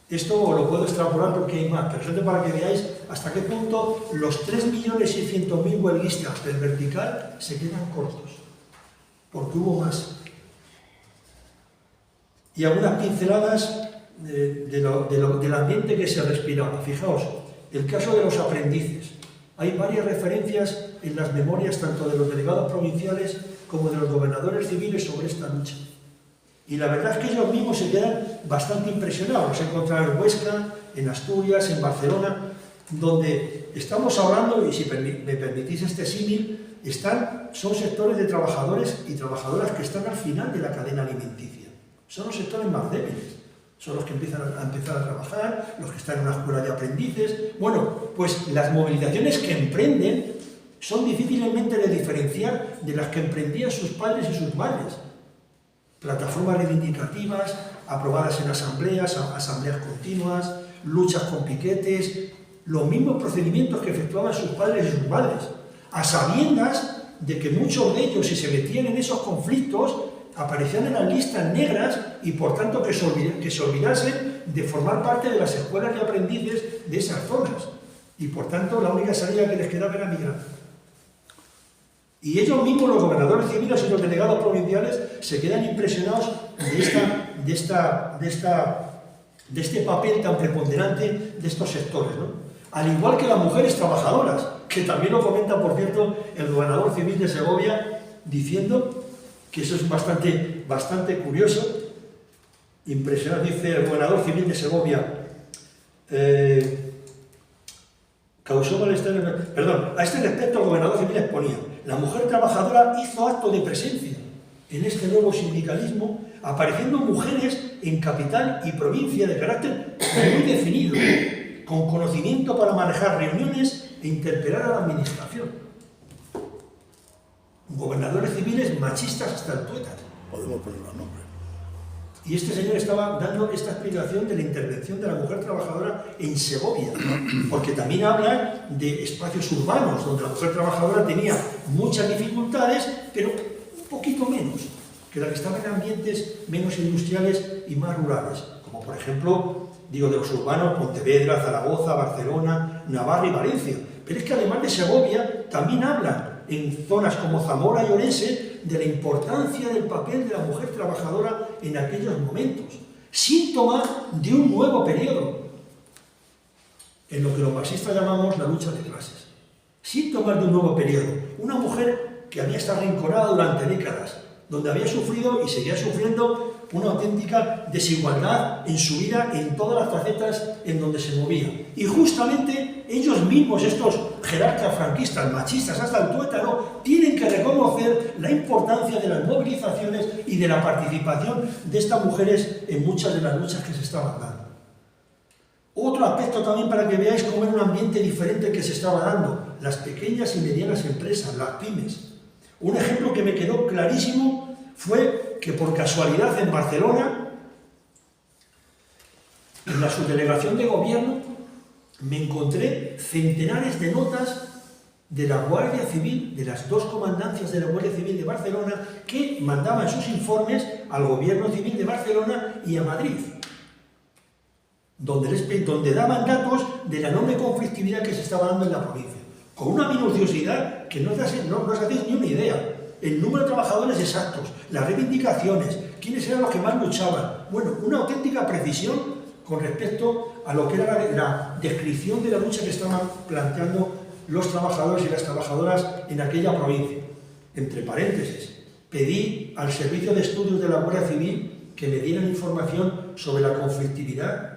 Esto lo puedo extrapolar porque hay más, pero solo para que veáis hasta qué punto los 3.600.000 huelguistas del vertical se quedan cortos, porque hubo más. Y algunas pinceladas del ambiente que se respiraba. Fijaos, el caso de los aprendices. Hay varias referencias en las memorias tanto de los delegados provinciales como de los gobernadores civiles sobre esta lucha. Y la verdad es que ellos mismos se quedan bastante impresionados. Los he encontrado en Huesca, en Asturias, en Barcelona, donde estamos hablando, y si me permitís este símil, son sectores de trabajadores y trabajadoras que están al final de la cadena alimenticia. Son los sectores más débiles. Son los que empiezan a trabajar, los que están en una escuela de aprendices. Bueno, pues las movilizaciones que emprenden son difícilmente de diferenciar de las que emprendían sus padres y sus madres. Plataformas reivindicativas, aprobadas en asambleas continuas, luchas con piquetes, los mismos procedimientos que efectuaban sus padres y sus madres, a sabiendas de que muchos de ellos, si se metían en esos conflictos, aparecían en las listas negras y por tanto que se olvidasen de formar parte de las escuelas de aprendices de esas zonas. Y por tanto la única salida que les quedaba era migrar. Y ellos mismos, los gobernadores civiles y los delegados provinciales, se quedan impresionados de este papel tan preponderante de estos sectores, ¿no? Al igual que las mujeres trabajadoras, que también lo comenta, por cierto, el gobernador civil de Segovia, diciendo que eso es bastante curioso, impresionante. Dice el gobernador civil de Segovia, causó malestar, a este respecto el gobernador civil exponía: la mujer trabajadora hizo acto de presencia en este nuevo sindicalismo, apareciendo mujeres en capital y provincia de carácter muy definido, con conocimiento para manejar reuniones e interpelar a la administración. Gobernadores civiles machistas hasta el tuétano. Podemos poner un nombre. Y este señor estaba dando esta explicación de la intervención de la mujer trabajadora en Segovia, porque también habla de espacios urbanos, donde la mujer trabajadora tenía muchas dificultades, pero un poquito menos que la que estaba en ambientes menos industriales y más rurales, como por ejemplo, digo de los urbanos, Pontevedra, Zaragoza, Barcelona, Navarra y Valencia. Pero es que además de Segovia, también hablan en zonas como Zamora y Orense de la importancia del papel de la mujer trabajadora en aquellos momentos, síntoma de un nuevo periodo, en lo que los marxistas llamamos la lucha de clases. Síntomas de un nuevo periodo. Una mujer que había estado arrinconada durante décadas, donde había sufrido y seguía sufriendo una auténtica desigualdad en su vida, en todas las facetas en donde se movía. Y justamente ellos mismos, estos jerarcas franquistas, machistas hasta el tuétano, tienen que reconocer la importancia de las movilizaciones y de la participación de estas mujeres en muchas de las luchas que se estaban dando. Otro aspecto también para que veáis cómo era un ambiente diferente que se estaba dando: las pequeñas y medianas empresas, las pymes. Un ejemplo que me quedó clarísimo fue que por casualidad en Barcelona, en la subdelegación de gobierno, me encontré centenares de notas de la Guardia Civil, de las dos comandancias de la Guardia Civil de Barcelona, que mandaban sus informes al Gobierno Civil de Barcelona y a Madrid, donde daban datos de la enorme conflictividad que se estaba dando en la provincia, con una minuciosidad que no os hacéis ni una idea. El número de trabajadores exactos, las reivindicaciones, quiénes eran los que más luchaban. Bueno, una auténtica precisión con respecto a lo que era la descripción de la lucha que estaban planteando los trabajadores y las trabajadoras en aquella provincia. Entre paréntesis, pedí al Servicio de Estudios de la Guardia Civil que me dieran información sobre la conflictividad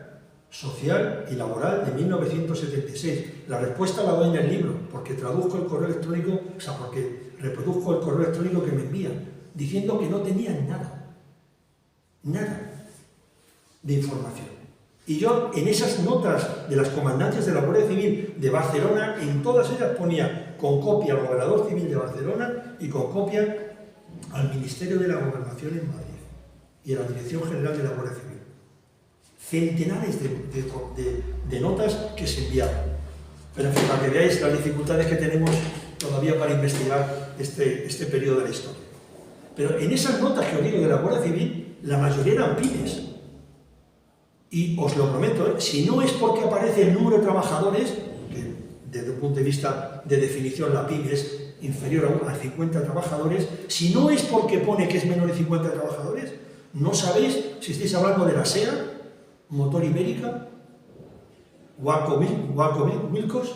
social y laboral de 1976. La respuesta la doy en el libro, porque traduzco el correo electrónico, o sea, porque reproduzco el correo electrónico que me envían, diciendo que no tenían nada de información. Y yo, en esas notas de las comandancias de la Guardia Civil de Barcelona, en todas ellas ponía con copia al Gobernador Civil de Barcelona y con copia al Ministerio de la Gobernación en Madrid y a la Dirección General de la Guardia Civil. Centenares de notas que se enviaban. Pero en fin, para que veáis las dificultades que tenemos todavía para investigar este periodo de la historia. Pero en esas notas que os digo de la Guardia Civil, la mayoría eran pymes. Y os lo prometo, si no es porque aparece el número de trabajadores, que desde un punto de vista de definición la pyme es inferior a 50 trabajadores, si no es porque pone que es menor de 50 trabajadores, no sabéis si estáis hablando de la SEA, Motor Ibérica, Waco Wilcos,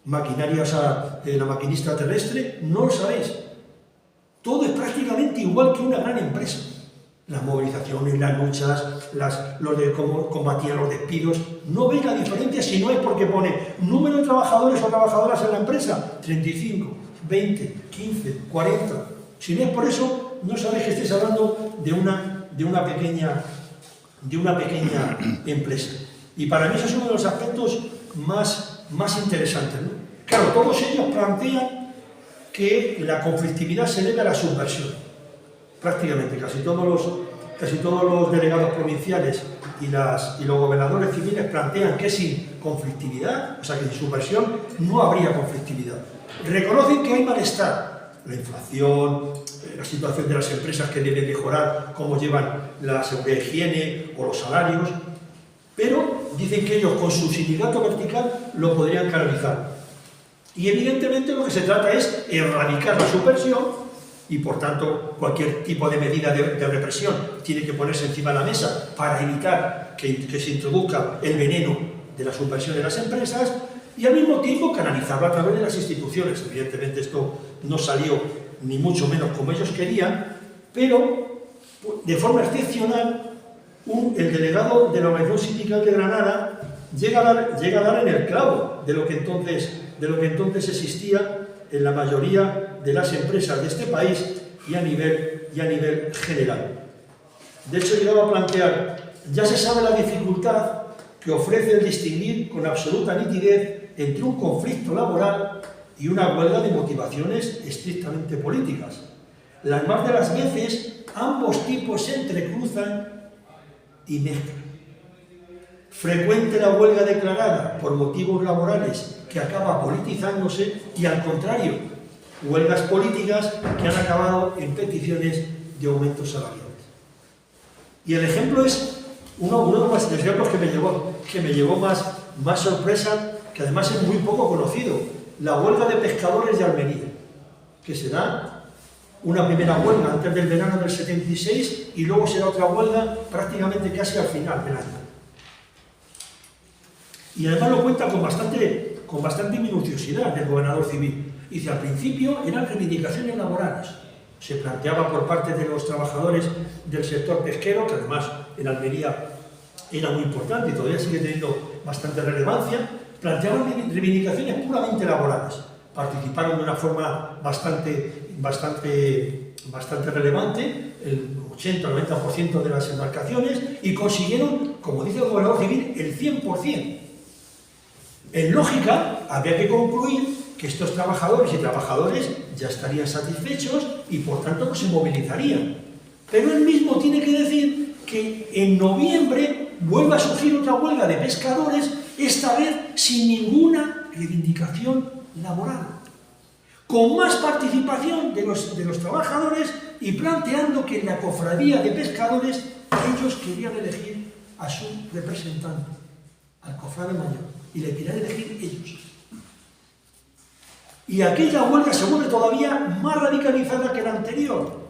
maquinaria, o sea, la maquinista terrestre, no lo sabéis. Todo es prácticamente igual que una gran empresa. Las movilizaciones, las luchas, los de cómo combatían los despidos. No veis la diferencia si no es porque pone número de trabajadores o trabajadoras en la empresa, 35, 20, 15, 40. Si no es por eso, no sabéis que estéis hablando de una pequeña empresa. Y para mí eso es uno de los aspectos más interesantes, ¿no? Claro, todos ellos plantean que la conflictividad se debe a la subversión. Prácticamente casi todos los delegados provinciales y los gobernadores civiles plantean que sin conflictividad, o sea que sin subversión, no habría conflictividad. Reconocen que hay malestar, la inflación, la situación de las empresas que deben mejorar, cómo llevan la seguridad de higiene o los salarios, pero dicen que ellos con su sindicato vertical lo podrían canalizar. Y evidentemente lo que se trata es erradicar la subversión y por tanto cualquier tipo de medida de represión tiene que ponerse encima de la mesa para evitar que se introduzca el veneno de la subversión de las empresas y al mismo tiempo canalizarlo a través de las instituciones. Evidentemente esto no salió ni mucho menos como ellos querían, pero de forma excepcional el delegado de la Organización Sindical de Granada llega a dar en el clavo de lo que entonces existía en la mayoría de las empresas de este país y a nivel general. De hecho, llegaba a plantear, ya se sabe la dificultad que ofrece el distinguir con absoluta nitidez entre un conflicto laboral y una huelga de motivaciones estrictamente políticas. Las más de las veces, ambos tipos se entrecruzan y mezclan. Frecuente la huelga declarada por motivos laborales que acaba politizándose y al contrario, huelgas políticas que han acabado en peticiones de aumentos salariales. Y el ejemplo es uno de los ejemplos que me llevó más sorpresa, que además es muy poco conocido, la huelga de pescadores de Almería, que se da una primera huelga antes del verano del 76 y luego será otra huelga prácticamente casi al final del año. Y además lo cuenta con bastante minuciosidad el gobernador civil. Dice, al principio eran reivindicaciones laborales. Se planteaba por parte de los trabajadores del sector pesquero, que además en Almería era muy importante y todavía sigue teniendo bastante relevancia, planteaban reivindicaciones puramente laborales. Participaron de una forma bastante relevante, el 80-90% de las embarcaciones, y consiguieron, como dice el gobernador civil, el 100%. En lógica, habría que concluir que estos trabajadores y trabajadoras ya estarían satisfechos y por tanto no se movilizarían. Pero él mismo tiene que decir que en noviembre vuelve a surgir otra huelga de pescadores, esta vez sin ninguna reivindicación laboral, con más participación de los trabajadores y planteando que en la cofradía de pescadores ellos querían elegir a su representante, al cofrade mayor, y le querían elegir ellos. Y aquella huelga se vuelve todavía más radicalizada que la anterior.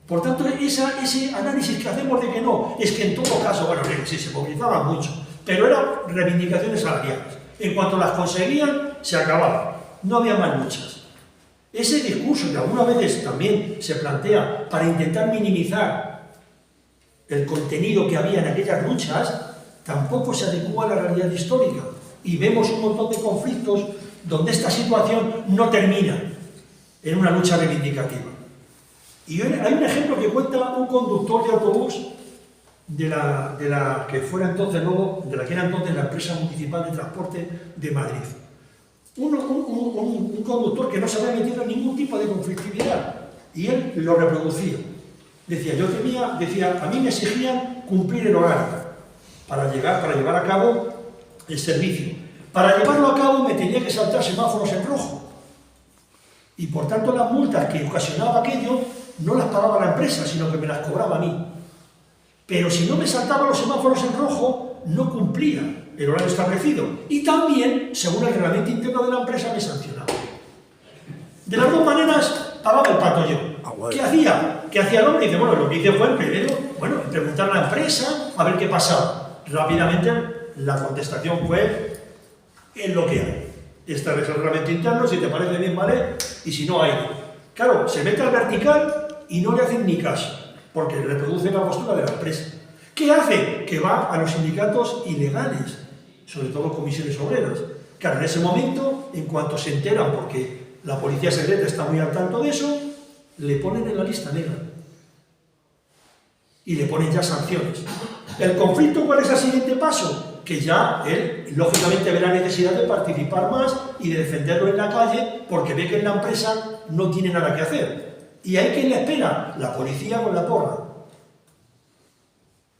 Por tanto, ese análisis que hacemos de que no, es que en todo caso, bueno, sí, se movilizaban mucho, pero eran reivindicaciones salariales. En cuanto las conseguían, se acababan, no había más luchas. Ese discurso que algunas veces también se plantea para intentar minimizar el contenido que había en aquellas luchas, tampoco se adecua a la realidad histórica. Y vemos un montón de conflictos donde esta situación no termina en una lucha reivindicativa. Y hay un ejemplo que cuenta un conductor de autobús de la que era entonces la empresa municipal de transporte de Madrid. Un conductor que no se había metido en ningún tipo de conflictividad, y él lo reproducía. Decía, a mí me exigían cumplir el horario para llevar a cabo el servicio. Para llevarlo a cabo me tenía que saltar semáforos en rojo. Y por tanto las multas que ocasionaba aquello no las pagaba la empresa, sino que me las cobraba a mí. Pero si no me saltaba los semáforos en rojo, no cumplía el horario establecido. Y también, según el reglamento interno de la empresa, me sancionaba. De las dos maneras, pagaba el pato yo. ¿Qué hacía? ¿Qué hacía el hombre? Dice, bueno, lo que hice fue primero, preguntar a la empresa a ver qué pasaba. Rápidamente la contestación fue, es lo que hay. Este es el reglamento interno, si te parece bien, vale, y si no, hay. Claro, se mete al vertical y no le hacen ni caso, porque reproduce la postura de la empresa. ¿Qué hace? Que va a los sindicatos ilegales, sobre todo comisiones obreras. Claro, en ese momento, en cuanto se enteran, porque la policía secreta está muy al tanto de eso, le ponen en la lista negra. Y le ponen ya sanciones. ¿El conflicto cuál es el siguiente paso? Que ya él, lógicamente, ve la necesidad de participar más y de defenderlo en la calle, porque ve que en la empresa no tiene nada que hacer. ¿Y hay quien le espera? La policía con la porra.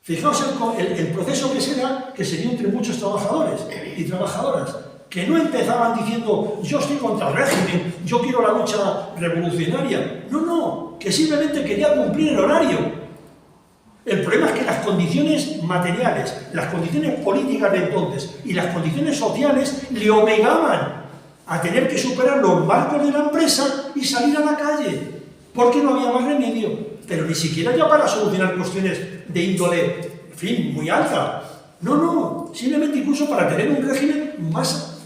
Fijaos el proceso que sería entre muchos trabajadores y trabajadoras, que no empezaban diciendo, yo estoy contra el régimen, yo quiero la lucha revolucionaria. No, que simplemente quería cumplir el horario. El problema es que las condiciones materiales, las condiciones políticas de entonces y las condiciones sociales le obligaban a tener que superar los marcos de la empresa y salir a la calle, porque no había más remedio. Pero ni siquiera ya para solucionar cuestiones de índole, en fin, muy alta. No, simplemente incluso para tener un régimen más,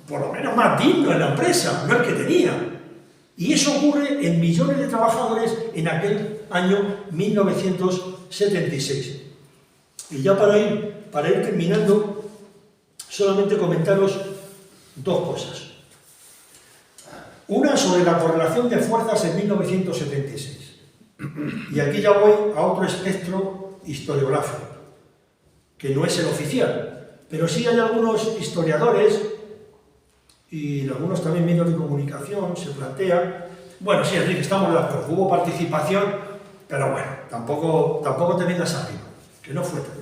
por lo menos más digno en la empresa, no el que tenía. Y eso ocurre en millones de trabajadores en aquel año 1976. Y ya para ir terminando, solamente comentaros dos cosas. Una sobre la correlación de fuerzas en 1976. Y aquí ya voy a otro espectro historiográfico, que no es el oficial, pero sí hay algunos historiadores y algunos también medios de comunicación se plantean, bueno, sí, Enrique, estamos de acuerdo, hubo participación, pero bueno, tampoco te vengas arriba, que no fue todo.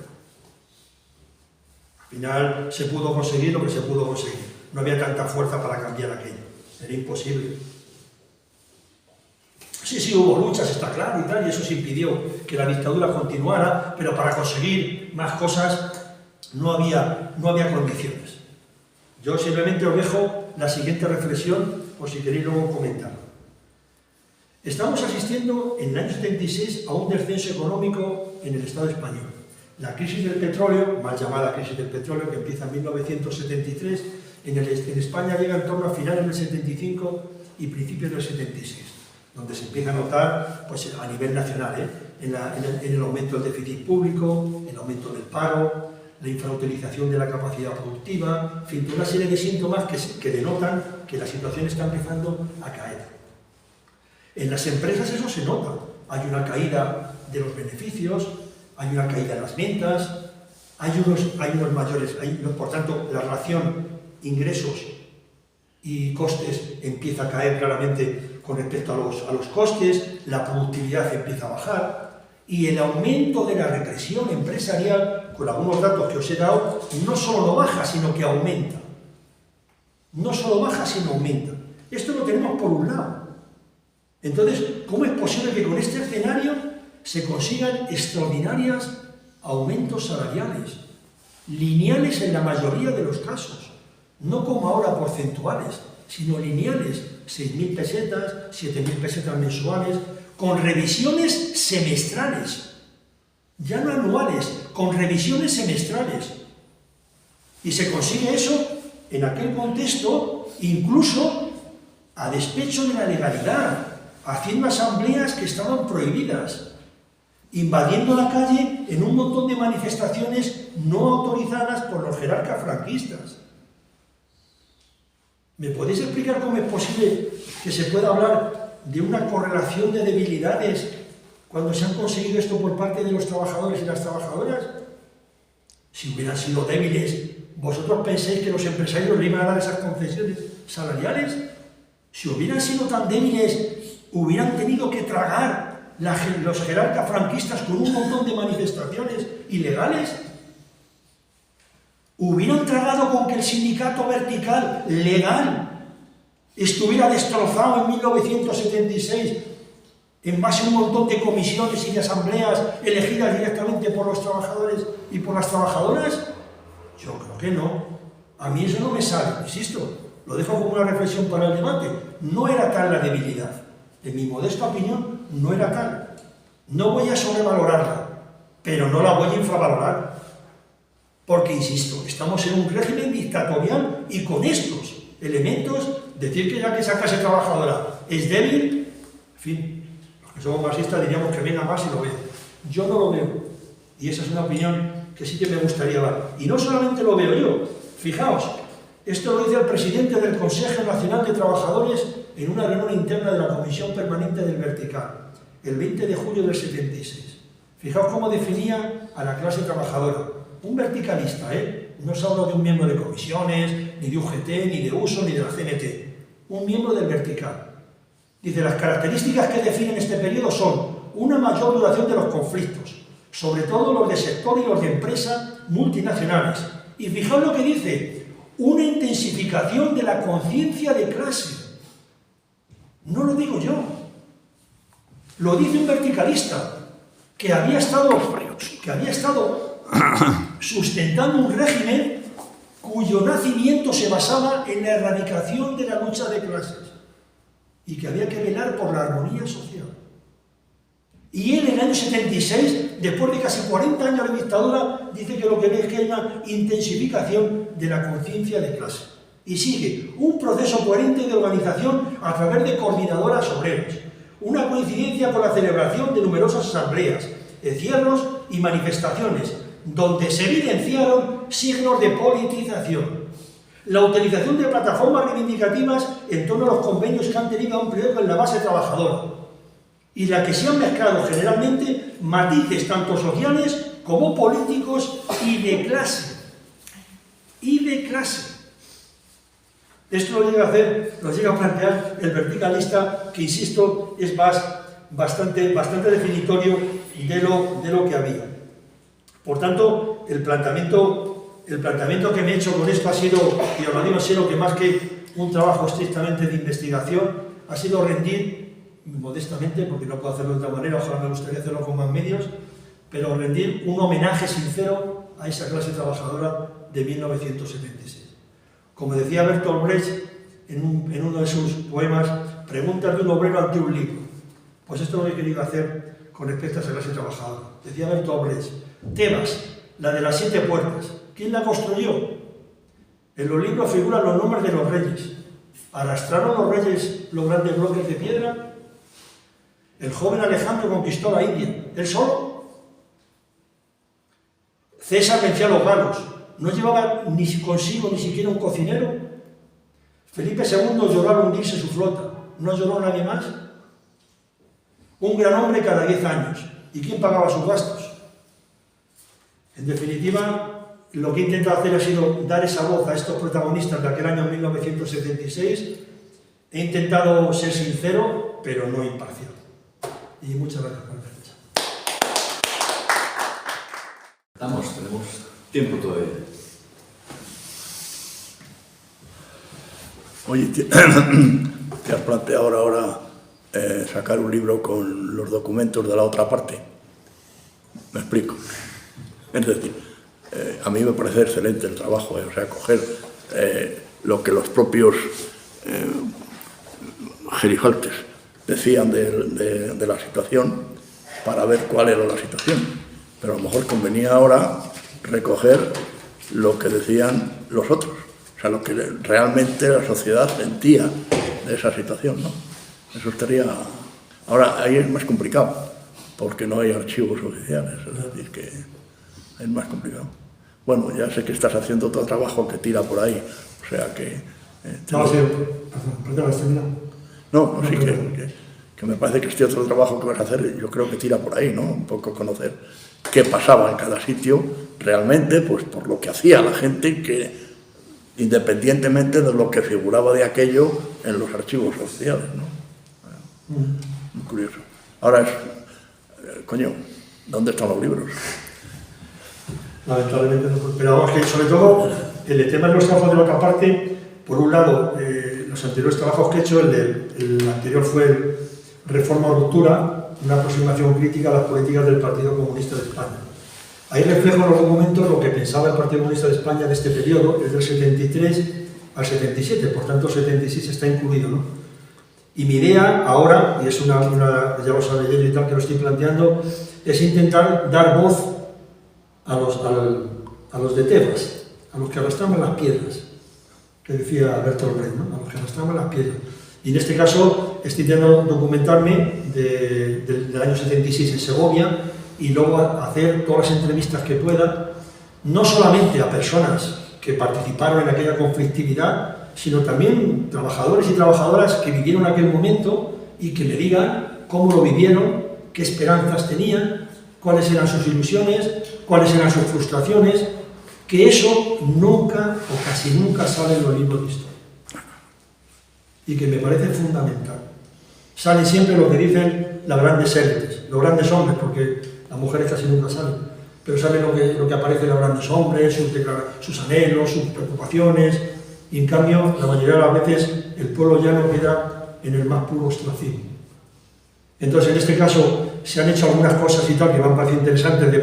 Al final se pudo conseguir lo que se pudo conseguir, no había tanta fuerza para cambiar aquello, era imposible. Sí, hubo luchas, está claro, y tal, y eso se impidió que la dictadura continuara, pero para conseguir más cosas no había condiciones. Yo simplemente os dejo la siguiente reflexión, por si queréis luego comentarlo. Estamos asistiendo en el año 76 a un descenso económico en el Estado español. La crisis del petróleo, mal llamada crisis del petróleo, que empieza en 1973, en España llega en torno a finales del 75 y principios del 76. Donde se empieza a notar pues, a nivel nacional, en el aumento del déficit público, el aumento del paro, la infrautilización de la capacidad productiva, en fin, toda una serie de síntomas que denotan que la situación está empezando a caer. En las empresas eso se nota, hay una caída de los beneficios, hay una caída en las ventas, hay unos mayores, por tanto la relación ingresos y costes empieza a caer claramente con respecto a los costes, la productividad empieza a bajar y el aumento de la represión empresarial, con algunos datos que os he dado, no solo no baja, sino que aumenta. No solo baja, sino aumenta. Esto lo tenemos por un lado. Entonces, ¿cómo es posible que con este escenario se consigan extraordinarios aumentos salariales, lineales en la mayoría de los casos? No como ahora porcentuales, sino lineales, 6.000 pesetas, 7.000 pesetas mensuales, con revisiones semestrales, ya no anuales, con revisiones semestrales. Y se consigue eso en aquel contexto, incluso a despecho de la legalidad, haciendo asambleas que estaban prohibidas, invadiendo la calle en un montón de manifestaciones no autorizadas por los jerarcas franquistas. ¿Me podéis explicar cómo es posible que se pueda hablar de una correlación de debilidades cuando se han conseguido esto por parte de los trabajadores y las trabajadoras? Si hubieran sido débiles, ¿vosotros pensáis que los empresarios le iban a dar esas concesiones salariales? Si hubieran sido tan débiles, hubieran tenido que tragar los jerarcas franquistas con un montón de manifestaciones ilegales. Hubieran tragado con que el sindicato vertical, legal, estuviera destrozado en 1976 en base a un montón de comisiones y de asambleas elegidas directamente por los trabajadores y por las trabajadoras. Yo creo que no. A mí eso no me sale, insisto, lo dejo como una reflexión para el debate. No era tal la debilidad. En mi modesta opinión, no era tal. No voy a sobrevalorarla, pero no la voy a infravalorar. Porque, insisto, estamos en un régimen dictatorial y con estos elementos, decir que ya que esa clase trabajadora es débil, en fin, los que somos marxistas diríamos que venga más y lo veo. Yo no lo veo. Y esa es una opinión que sí que me gustaría dar. Y no solamente lo veo yo. Fijaos, esto lo dice el presidente del Consejo Nacional de Trabajadores en una reunión interna de la Comisión Permanente del Vertical, el 20 de julio del 76. Fijaos cómo definía a la clase trabajadora. Un verticalista, no se habla de un miembro de comisiones, ni de UGT, ni de USO, ni de la CNT. Un miembro del vertical. Dice, las características que definen este periodo son una mayor duración de los conflictos, sobre todo los de sector y los de empresas multinacionales. Y fijaos lo que dice, una intensificación de la conciencia de clase. No lo digo yo. Lo dice un verticalista que había estado sustentando un régimen cuyo nacimiento se basaba en la erradicación de la lucha de clases y que había que velar por la armonía social. Y él en el año 76, después de casi 40 años de dictadura, dice que lo que ve es que hay una intensificación de la conciencia de clase. Y sigue un proceso coherente de organización a través de coordinadoras obreras, una coincidencia con la celebración de numerosas asambleas, encierros y manifestaciones, donde se evidenciaron signos de politización. La utilización de plataformas reivindicativas en torno a los convenios que han tenido amplio eco en la base trabajadora, y la que se han mezclado generalmente matices tanto sociales como políticos y de clase. Y de clase. Esto lo llega a plantear el verticalista, que insisto, es bastante definitorio de lo que había. Por tanto, el planteamiento que me he hecho con esto ha sido, y os lo digo en serio, que más que un trabajo estrictamente de investigación, ha sido rendir, modestamente, porque no puedo hacerlo de otra manera, ojalá me gustaría hacerlo con más medios, pero rendir un homenaje sincero a esa clase trabajadora de 1976. Como decía Bertolt Brecht en uno de sus poemas, preguntas de un obrero ante un libro. Pues esto es lo que he querido hacer con respecto a esa clase trabajadora. Decía Bertolt Brecht, Tebas, la de las 7 puertas, ¿quién la construyó? En los libros figuran los nombres de los reyes. ¿Arrastraron los reyes los grandes bloques de piedra? El joven Alejandro conquistó la India, ¿él solo? César venció a los galos, ¿no llevaba consigo ni siquiera un cocinero? Felipe II lloró al hundirse su flota, ¿no lloró nadie más? Un gran hombre cada 10 años, ¿y quién pagaba sus gastos? En definitiva, lo que he intentado hacer ha sido dar esa voz a estos protagonistas de aquel año 1976. He intentado ser sincero, pero no imparcial. Y muchas gracias por la fecha. Tenemos tiempo todavía. Oye, te has planteado ahora sacar un libro con los documentos de la otra parte. Me explico. Es decir, a mí me parece excelente el trabajo, o sea, coger lo que los propios gerifaltes decían de la situación para ver cuál era la situación. Pero a lo mejor convenía ahora recoger lo que decían los otros, o sea, lo que realmente la sociedad sentía de esa situación, ¿no? Eso estaría... Ahora, ahí es más complicado, porque no hay archivos oficiales, es decir, que es más complicado. Bueno, ya sé que estás haciendo otro trabajo que tira por ahí, o sea que... No, sí, perdón, ¿has terminado? No, sí, que me parece que este otro trabajo que vas a hacer, yo creo que tira por ahí, ¿no? Un poco conocer qué pasaba en cada sitio realmente, pues por lo que hacía la gente, que independientemente de lo que figuraba de aquello en los archivos oficiales, ¿no? Muy curioso. Ahora coño, ¿dónde están los libros? Lamentablemente no, pero vamos, que sobre todo el tema de los trabajos de la otra parte, por un lado, los anteriores trabajos que he hecho, el anterior fue Reforma o Ruptura, una aproximación crítica a las políticas del Partido Comunista de España. Ahí reflejo en los documentos lo que pensaba el Partido Comunista de España en este periodo, desde el 73 al 77, por tanto el 76 está incluido, ¿no? Y mi idea ahora, y es ya lo sabe yo y tal que lo estoy planteando, es intentar dar voz a los de Tebas, a los que arrastraban las piedras, que decía Bertolt Brecht, ¿no? A los que arrastraban las piedras. Y en este caso estoy intentando documentarme del año 76 en Segovia y luego hacer todas las entrevistas que pueda, no solamente a personas que participaron en aquella conflictividad, sino también trabajadores y trabajadoras que vivieron aquel momento y que me digan cómo lo vivieron, qué esperanzas tenían, cuáles eran sus ilusiones, cuáles eran sus frustraciones, que eso nunca o casi nunca sale en los libros de historia. Y que me parece fundamental. Salen siempre lo que dicen las grandes élites, los grandes hombres, porque las mujeres casi nunca salen, pero salen lo que aparece en los grandes hombres, sus anhelos, sus preocupaciones, y en cambio, la mayoría de las veces, el pueblo llano queda en el más puro ostracismo. Entonces, en este caso, se han hecho algunas cosas y tal que me han parecido interesantes de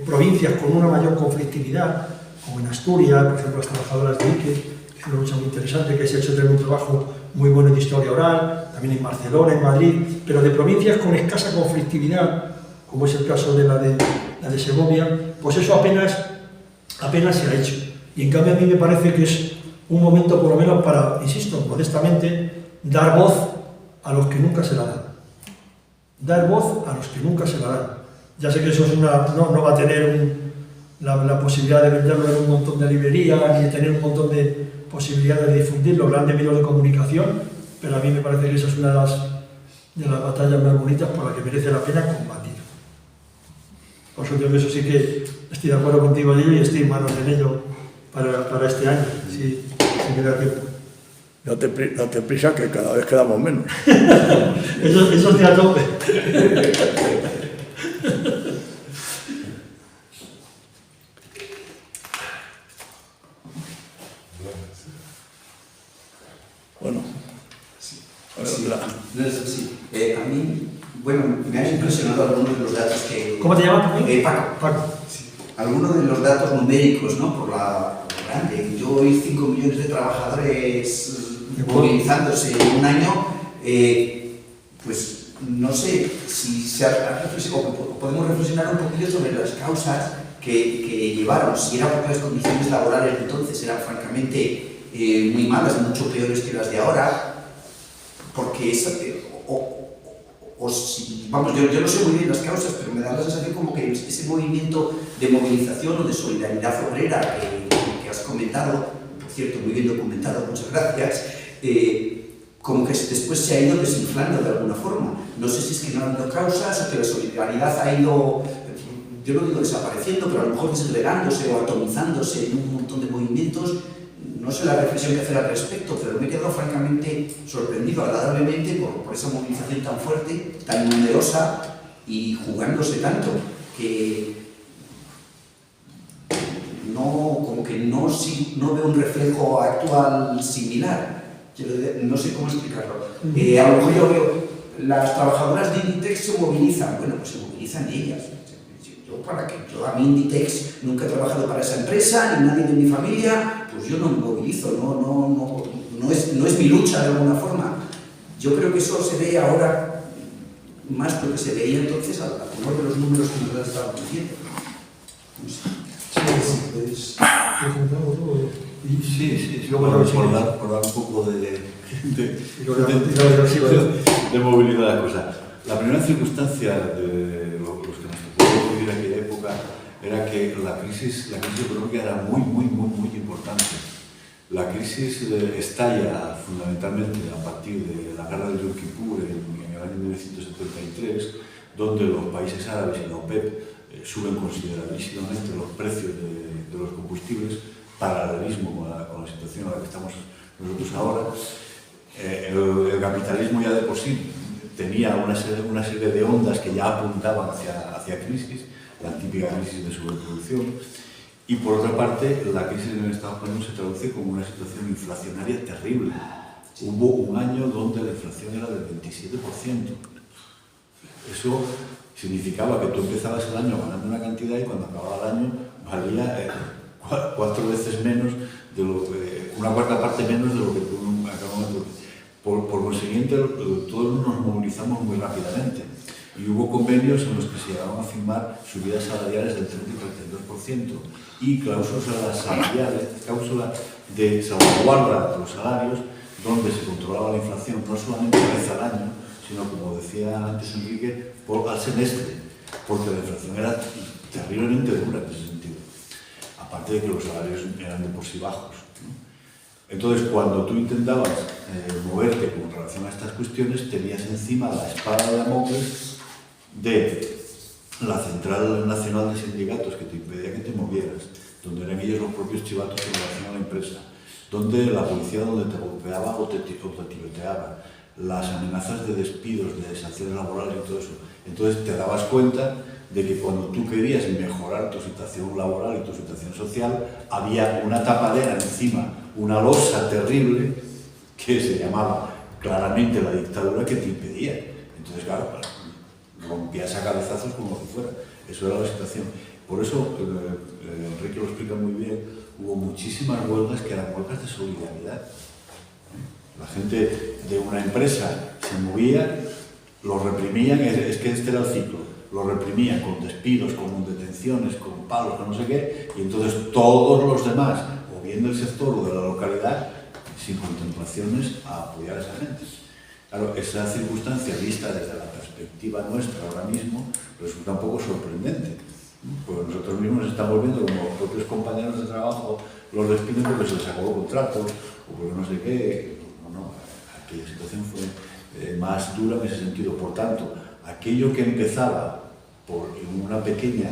provincias con una mayor conflictividad, como en Asturias, por ejemplo, las trabajadoras de Ike, que es una lucha muy interesante, que se ha hecho también un trabajo muy bueno de historia oral, también en Barcelona, en Madrid, pero de provincias con escasa conflictividad, como es el caso de la de Segovia, pues eso apenas se ha hecho. Y en cambio a mí me parece que es un momento por lo menos para, insisto, modestamente, dar voz a los que nunca se la dan. Dar voz a los que nunca se la dan. Ya sé que eso es no va a tener la posibilidad de venderlo en un montón de librerías, ni de tener un montón de posibilidades de difundir los grandes medios de comunicación, pero a mí me parece que esa es una de las batallas más bonitas por las que merece la pena combatir. Por eso eso sí que estoy de acuerdo contigo allí y estoy en manos en ello para este año, si me da tiempo. Date prisa que cada vez quedamos menos. Eso estoy a tope. Bueno, a mí, bueno, me han impresionado algunos de los datos que... ¿Cómo te llamas también? Paco. Sí. Algunos de los datos numéricos, ¿no? Por lo grande. Yo oí 5 millones de trabajadores movilizándose en un año, pues no sé si podemos reflexionar un poquillo sobre las causas que llevaron, si era porque las condiciones laborales entonces eran francamente muy malas, mucho peores que las de ahora, porque vamos, yo no sé muy bien las causas, pero me da la sensación como que ese movimiento de movilización o de solidaridad obrera que has comentado, por cierto, muy bien documentado, muchas gracias, como que después se ha ido desinflando de alguna forma. No sé si es que no han habido causas o que la solidaridad ha ido yo no digo desapareciendo, pero a lo mejor desgregándose o atomizándose en un montón de movimientos. No sé la reflexión que hacer al respecto, pero me he quedado francamente sorprendido, agradablemente, por esa movilización tan fuerte, tan numerosa y jugándose tanto, que como que no veo un reflejo actual similar. No sé cómo explicarlo. A lo mejor yo veo, las trabajadoras de Inditex se movilizan, bueno, pues se movilizan ellas. Yo a mí Inditex nunca he trabajado para esa empresa, ni nadie de mi familia, pues yo no me movilizo, no es mi lucha de alguna forma. Yo creo que eso se ve ahora más de lo que se veía entonces a tenor de los números que nos estaban diciendo. No sé. Sí, por dar un poco de movilidad a la cosa. La primera circunstancia de los que nos tocó vivir en aquella época era que la crisis económica era muy importante. La crisis estalla fundamentalmente a partir de la guerra de Yom Kippur en el año 1973, donde los países árabes y la OPEP suben considerabilísimamente los precios de los combustibles, paralelismo con la situación en la que estamos nosotros ahora. El capitalismo ya de por sí tenía una serie de ondas que ya apuntaban hacia crisis, la típica crisis de sobreproducción, y por otra parte la crisis en el Estado español se traduce como una situación inflacionaria terrible. Hubo un año donde la inflación era del 27%. Eso significaba que tú empezabas el año ganando una cantidad y cuando acababa el año valía 4 veces menos, una cuarta parte menos de lo que tú acababas. Por consiguiente, todos nos movilizamos muy rápidamente y hubo convenios en los que se llegaron a firmar subidas salariales del 30 y 32% y cláusulas salariales, cláusulas de salvaguarda de los salarios, donde se controlaba la inflación no solamente una vez al año, sino, como decía antes Enrique, al semestre, porque la inflación era terriblemente dura en ese sentido, aparte de que los salarios eran de por sí bajos. Entonces, cuando tú intentabas moverte con relación a estas cuestiones, tenías encima la espada de Damocles de la Central Nacional de Sindicatos que te impedía que te movieras, donde eran ellos los propios chivatos en relación a la empresa, donde la policía donde te golpeaba o te tiroteaba, las amenazas de despidos, de sanciones laborales y todo eso. Entonces te dabas cuenta de que cuando tú querías mejorar tu situación laboral y tu situación social, había una tapadera encima, una losa terrible que se llamaba claramente la dictadura que te impedía. Entonces, claro, rompías a cabezazos como si fuera. Eso era la situación. Por eso, Enrique lo explica muy bien, hubo muchísimas huelgas que eran huelgas de solidaridad. La gente de una empresa se movía, lo reprimían, es que este era el ciclo, lo reprimían con despidos, con detenciones, con palos, con no sé qué, y entonces todos los demás, o bien del sector o de la localidad, sin contemplaciones, a apoyar a esa gente. Claro, esa circunstancia vista desde la perspectiva nuestra ahora mismo resulta un poco sorprendente, porque nosotros mismos estamos viendo como los propios compañeros de trabajo los despiden porque se les acabó contratos o porque no sé qué. No, aquella situación fue más dura en ese sentido. Por tanto, aquello que empezaba por una pequeña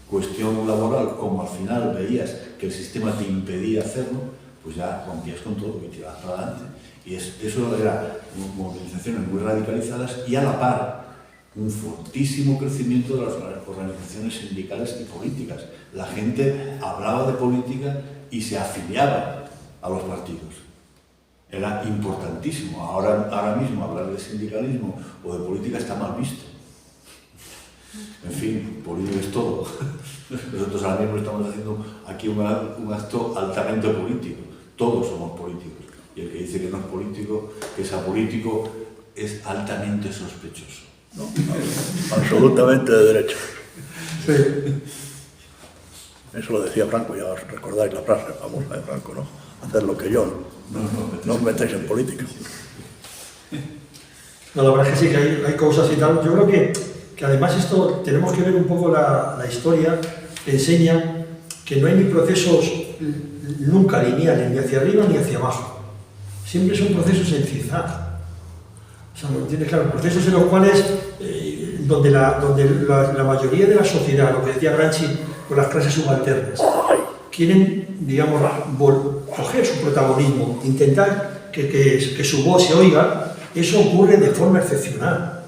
cuestión laboral, como al final veías que el sistema te impedía hacerlo, pues ya rompías con todo y tirabas para adelante. Y eso era movilizaciones muy radicalizadas y a la par un fortísimo crecimiento de las organizaciones sindicales y políticas. La gente hablaba de política y se afiliaba a los partidos. Era importantísimo. Ahora mismo hablar de sindicalismo o de política está mal visto. En fin, política es todo. Nosotros ahora mismo estamos haciendo aquí un acto altamente político. Todos somos políticos. Y el que dice que no es político, que es apolítico, es altamente sospechoso. ¿No? Absolutamente de derecha. Sí. Eso lo decía Franco, ya os recordáis la frase famosa de Franco, ¿no? Hacer lo que yo, no os metáis en política. No, la verdad es que sí, que hay cosas y tal. Yo creo que además esto tenemos que ver un poco la historia que enseña que no hay ni procesos nunca lineales, ni hacia arriba ni hacia abajo. Siempre son procesos en zigzag. O sea, ¿me entiendes? Claro, procesos en los cuales donde la mayoría de la sociedad, lo que decía Gramsci, con las clases subalternas, quieren, digamos, coger su protagonismo, intentar que su voz se oiga, eso ocurre de forma excepcional.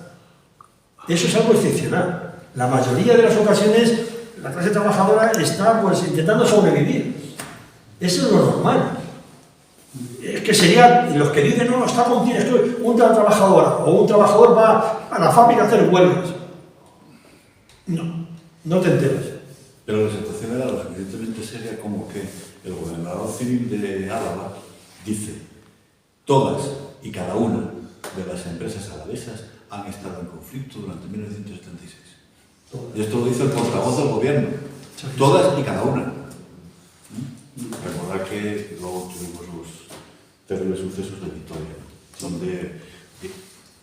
Eso es algo excepcional. La mayoría de las ocasiones, la clase trabajadora está pues intentando sobrevivir. Eso es lo normal. Es que sería, los que dicen, no, está contigo, es que una trabajadora o un trabajador va a la fábrica a hacer huelgas. No, no te enteras. Pero la situación era lo suficientemente seria como que el gobernador civil de Álava dice: todas y cada una de las empresas alavesas han estado en conflicto durante 1976. Y esto lo dice el portavoz del gobierno. Todas y cada una. Recordar que luego tuvimos los terribles sucesos de Vitoria, donde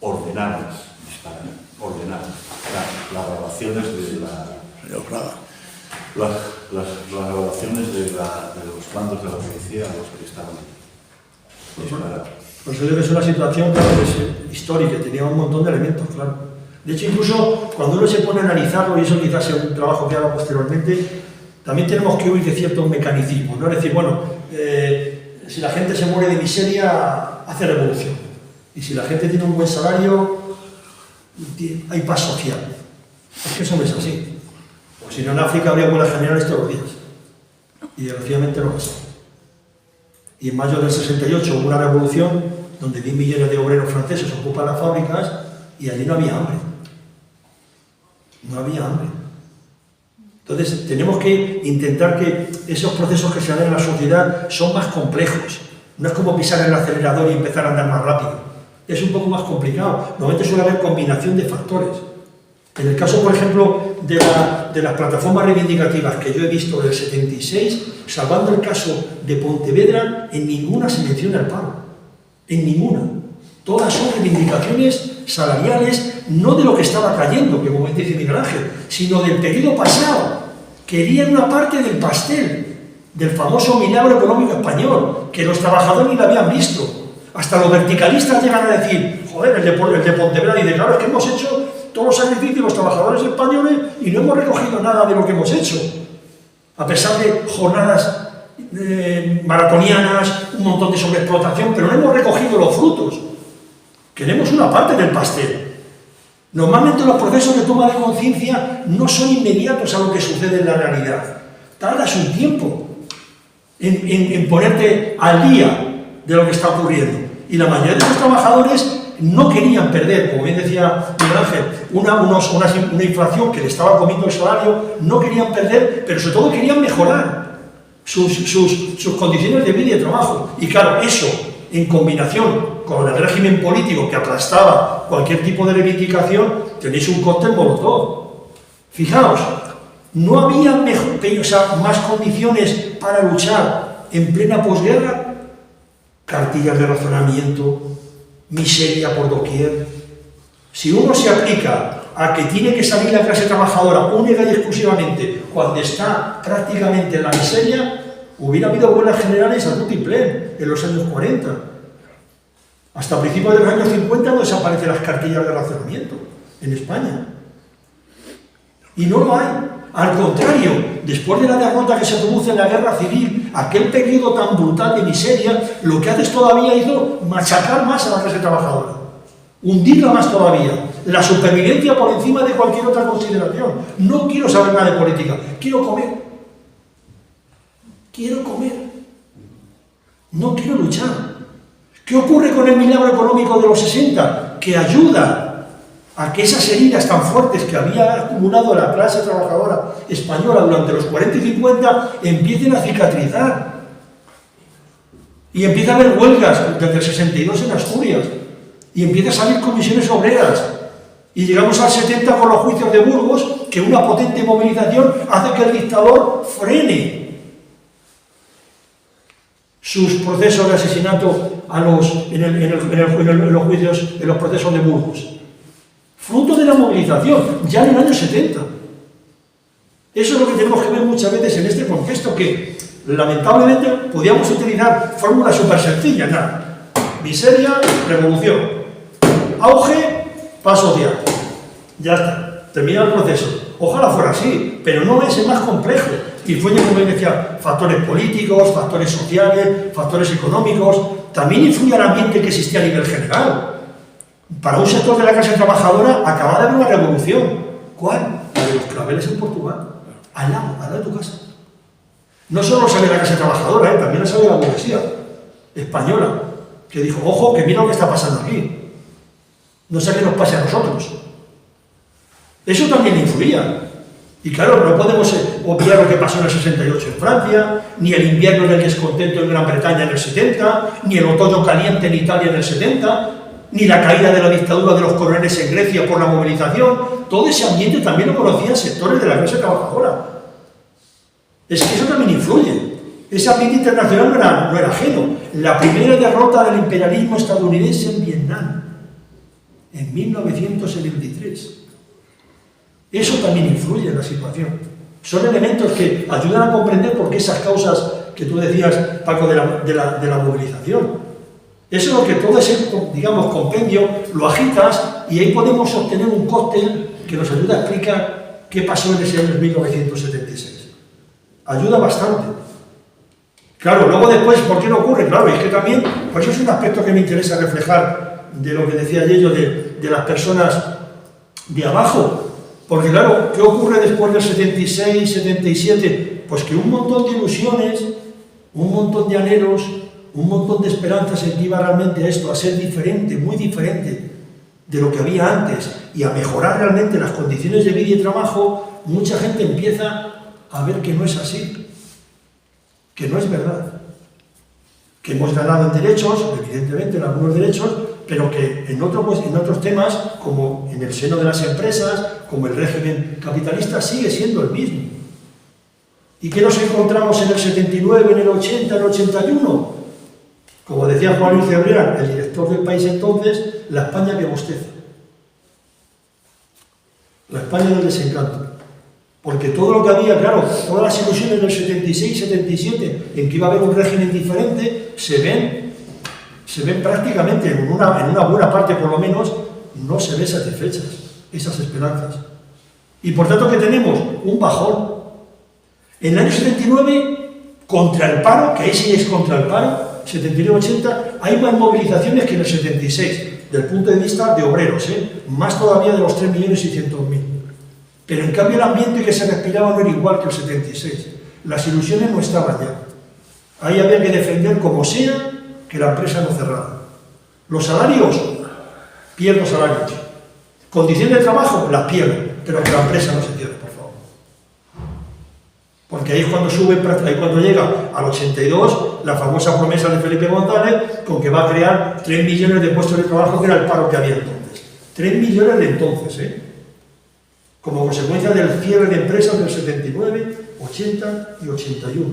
ordenaron las grabaciones de las grabaciones de los bandos de la policía a los que estaban disparados. Pues yo creo que es una situación claro, que es histórica, tenía un montón de elementos, claro. De hecho, incluso cuando uno se pone a analizarlo, y eso quizás sea un trabajo que haga posteriormente, también tenemos que huir de ciertos mecanismos, ¿no? Es decir, bueno, si la gente se muere de miseria, hace revolución. Y si la gente tiene un buen salario, hay paz social. Es que eso no es así. O si no, en África habría huelgas generales todos los días. Y desgraciadamente no pasa. Y en mayo del 68 hubo una revolución donde 10 millones de obreros franceses ocupan las fábricas y allí no había hambre. No había hambre. Entonces, tenemos que intentar que esos procesos que se dan en la sociedad son más complejos. No es como pisar el acelerador y empezar a andar más rápido. Es un poco más complicado. Normalmente suele haber combinación de factores. En el caso, por ejemplo, de las plataformas reivindicativas que yo he visto del 76, salvando el caso de Pontevedra, en ninguna se menciona el paro. En ninguna. Todas son reivindicaciones salariales, no de lo que estaba cayendo, que como dice Miguel Ángel, sino del periodo pasado. Querían una parte del pastel, del famoso milagro económico español, que los trabajadores ni lo habían visto. Hasta los verticalistas llegan a decir, joder, el de Pontevedra dice, claro, es que hemos hecho todos los sacrificios de los trabajadores españoles y no hemos recogido nada de lo que hemos hecho. A pesar de jornadas maratonianas, un montón de sobreexplotación, pero no hemos recogido los frutos. Queremos una parte del pastel. Normalmente los procesos de toma de conciencia no son inmediatos a lo que sucede en la realidad. Tardas un tiempo en ponerte al día de lo que está ocurriendo. Y la mayoría de los trabajadores no querían perder, como bien decía Miguel Ángel, una inflación que le estaba comiendo el salario, no querían perder, pero sobre todo querían mejorar sus condiciones de vida y de trabajo. Y claro, eso, en combinación con el régimen político que aplastaba cualquier tipo de reivindicación, tenéis un cóctel molotov. Fijaos, no había más condiciones para luchar en plena posguerra. Cartillas de razonamiento, miseria por doquier. Si uno se aplica a que tiene que salir la clase trabajadora única y exclusivamente cuando está prácticamente en la miseria, hubiera habido huelgas generales a tutiplén en los años 40. Hasta principios de los años 50 no desaparecen las cartillas de razonamiento en España. Y no lo hay. Al contrario, después de la derrota que se produce en la guerra civil, aquel periodo tan brutal de miseria, lo que hace es todavía hizo machacar más a la clase trabajadora, hundirla más todavía, la supervivencia por encima de cualquier otra consideración. No quiero saber nada de política, quiero comer. Quiero comer. No quiero luchar. ¿Qué ocurre con el milagro económico de los 60? Que ayuda a que esas heridas tan fuertes que había acumulado la clase trabajadora española durante los 40 y 50 empiecen a cicatrizar. Y empieza a haber huelgas desde el 62 en Asturias. Y empieza a salir comisiones obreras. Y llegamos al 70 con los juicios de Burgos, que una potente movilización hace que el dictador frene sus procesos de asesinato en los juicios, en los procesos de Burgos. Fruto de la movilización, ya en el año 70. Eso es lo que tenemos que ver muchas veces en este contexto, que lamentablemente podíamos utilizar fórmulas súper sencillas, nada. Miseria, revolución. Auge, paz social. Ya está. terminar el proceso. Ojalá fuera así, pero no es el más complejo. Influyen, como decía, factores políticos, factores sociales, factores económicos. También influye el ambiente que existía a nivel general. Para un sector de la clase trabajadora acaba de haber una revolución. ¿Cuál? La de los claveles en Portugal. Al lado de tu casa. No solo sale la clase trabajadora, también sale la burguesía española, que dijo, ojo, que mira lo que está pasando aquí. No sé qué nos pase a nosotros. Eso también influía. Y claro, no podemos obviar lo que pasó en el 68 en Francia, ni el invierno del descontento en Gran Bretaña en el 70, ni el otoño caliente en Italia en el 70, ni la caída de la dictadura de los coroneles en Grecia por la movilización. Todo ese ambiente también lo conocían sectores de la clase trabajadora. Es que eso también influye. Ese ambiente internacional no era ajeno. La primera derrota del imperialismo estadounidense en Vietnam, en 1973. Eso también influye en la situación. Son elementos que ayudan a comprender por qué esas causas que tú decías, Paco, de la movilización. Eso es lo que todo ese, digamos, compendio lo agitas y ahí podemos obtener un cóctel que nos ayuda a explicar qué pasó en ese año 1976. Ayuda bastante. Claro, luego después, ¿por qué no ocurre? Claro, es que también, pues eso es un aspecto que me interesa reflejar de lo que decía Yello de las personas de abajo. Porque claro, ¿qué ocurre después del 76, 77? Pues que un montón de ilusiones, un montón de anhelos, un montón de esperanzas en que iba realmente esto a ser diferente, muy diferente de lo que había antes y a mejorar realmente las condiciones de vida y trabajo, mucha gente empieza a ver que no es así, que no es verdad, que hemos ganado en derechos, evidentemente en algunos derechos, pero que en otros temas, como en el seno de las empresas, como el régimen capitalista, sigue siendo el mismo. ¿Y qué nos encontramos en el 79, en el 80, en el 81? Como decía Juan Luis Cebrián, el director del País entonces, la España que bosteza. La España del desencanto. Porque todo lo que había, claro, todas las ilusiones del 76, 77, en que iba a haber un régimen diferente, se ven prácticamente, en una buena parte por lo menos, no se ven satisfechas esas esperanzas. Y por tanto, ¿qué tenemos? Un bajón. En el año 79, contra el paro, que ahí sí es contra el paro, 79-80, hay más movilizaciones que en el 76, del punto de vista de obreros, más todavía de los 3.600.000. Pero en cambio el ambiente que se respiraba no era igual que el 76. Las ilusiones no estaban ya. Ahí había que defender como sea que la empresa no cerrara. Los salarios, pierdo salarios. Condiciones de trabajo, las pierdo, pero que la empresa no se cierre, por favor. Porque ahí es cuando sube, ahí cuando llega al 82, la famosa promesa de Felipe González, con que va a crear 3 millones de puestos de trabajo, que era el paro que había entonces. 3 millones de entonces, como consecuencia del cierre de empresas del 79, 80 y 81.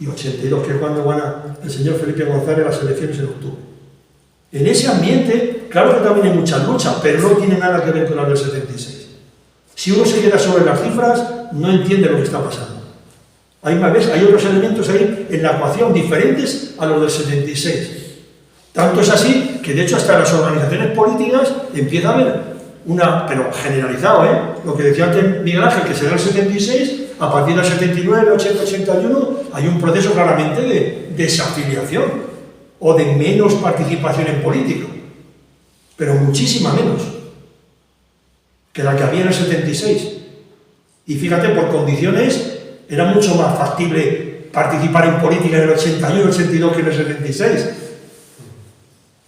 Y 82, que es cuando gana el señor Felipe González las elecciones en octubre. En ese ambiente, claro que también hay muchas luchas, pero no tiene nada que ver con las del 76. Si uno se queda sobre las cifras, no entiende lo que está pasando. Hay otros elementos ahí en la ecuación diferentes a los del 76. Tanto es así que, de hecho, hasta las organizaciones políticas empieza a haber pero generalizado, lo que decía antes Miguel Ángel, que será el 76, a partir del 79, 80, 81, hay un proceso claramente de desafiliación o de menos participación en política, pero muchísima menos que la que había en el 76. Y fíjate, por condiciones era mucho más factible participar en política en el 81, 82 que en el 76.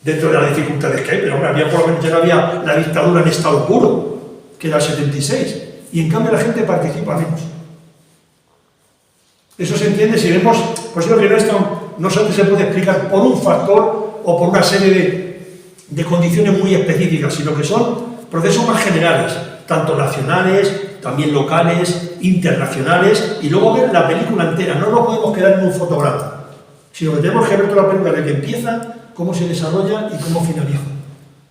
Dentro de las dificultades que hay, pero había por lo menos ya no había la dictadura en estado puro, que era el 76, y en cambio la gente participa menos. Eso se entiende si vemos, pues lo que no solo se puede explicar por un factor o por una serie de condiciones muy específicas, sino que son procesos más generales, tanto nacionales, también locales, internacionales, y luego ver la película entera. No nos podemos quedar en un fotograma, sino que tenemos que ver toda la película desde que empieza, cómo se desarrolla y cómo finaliza,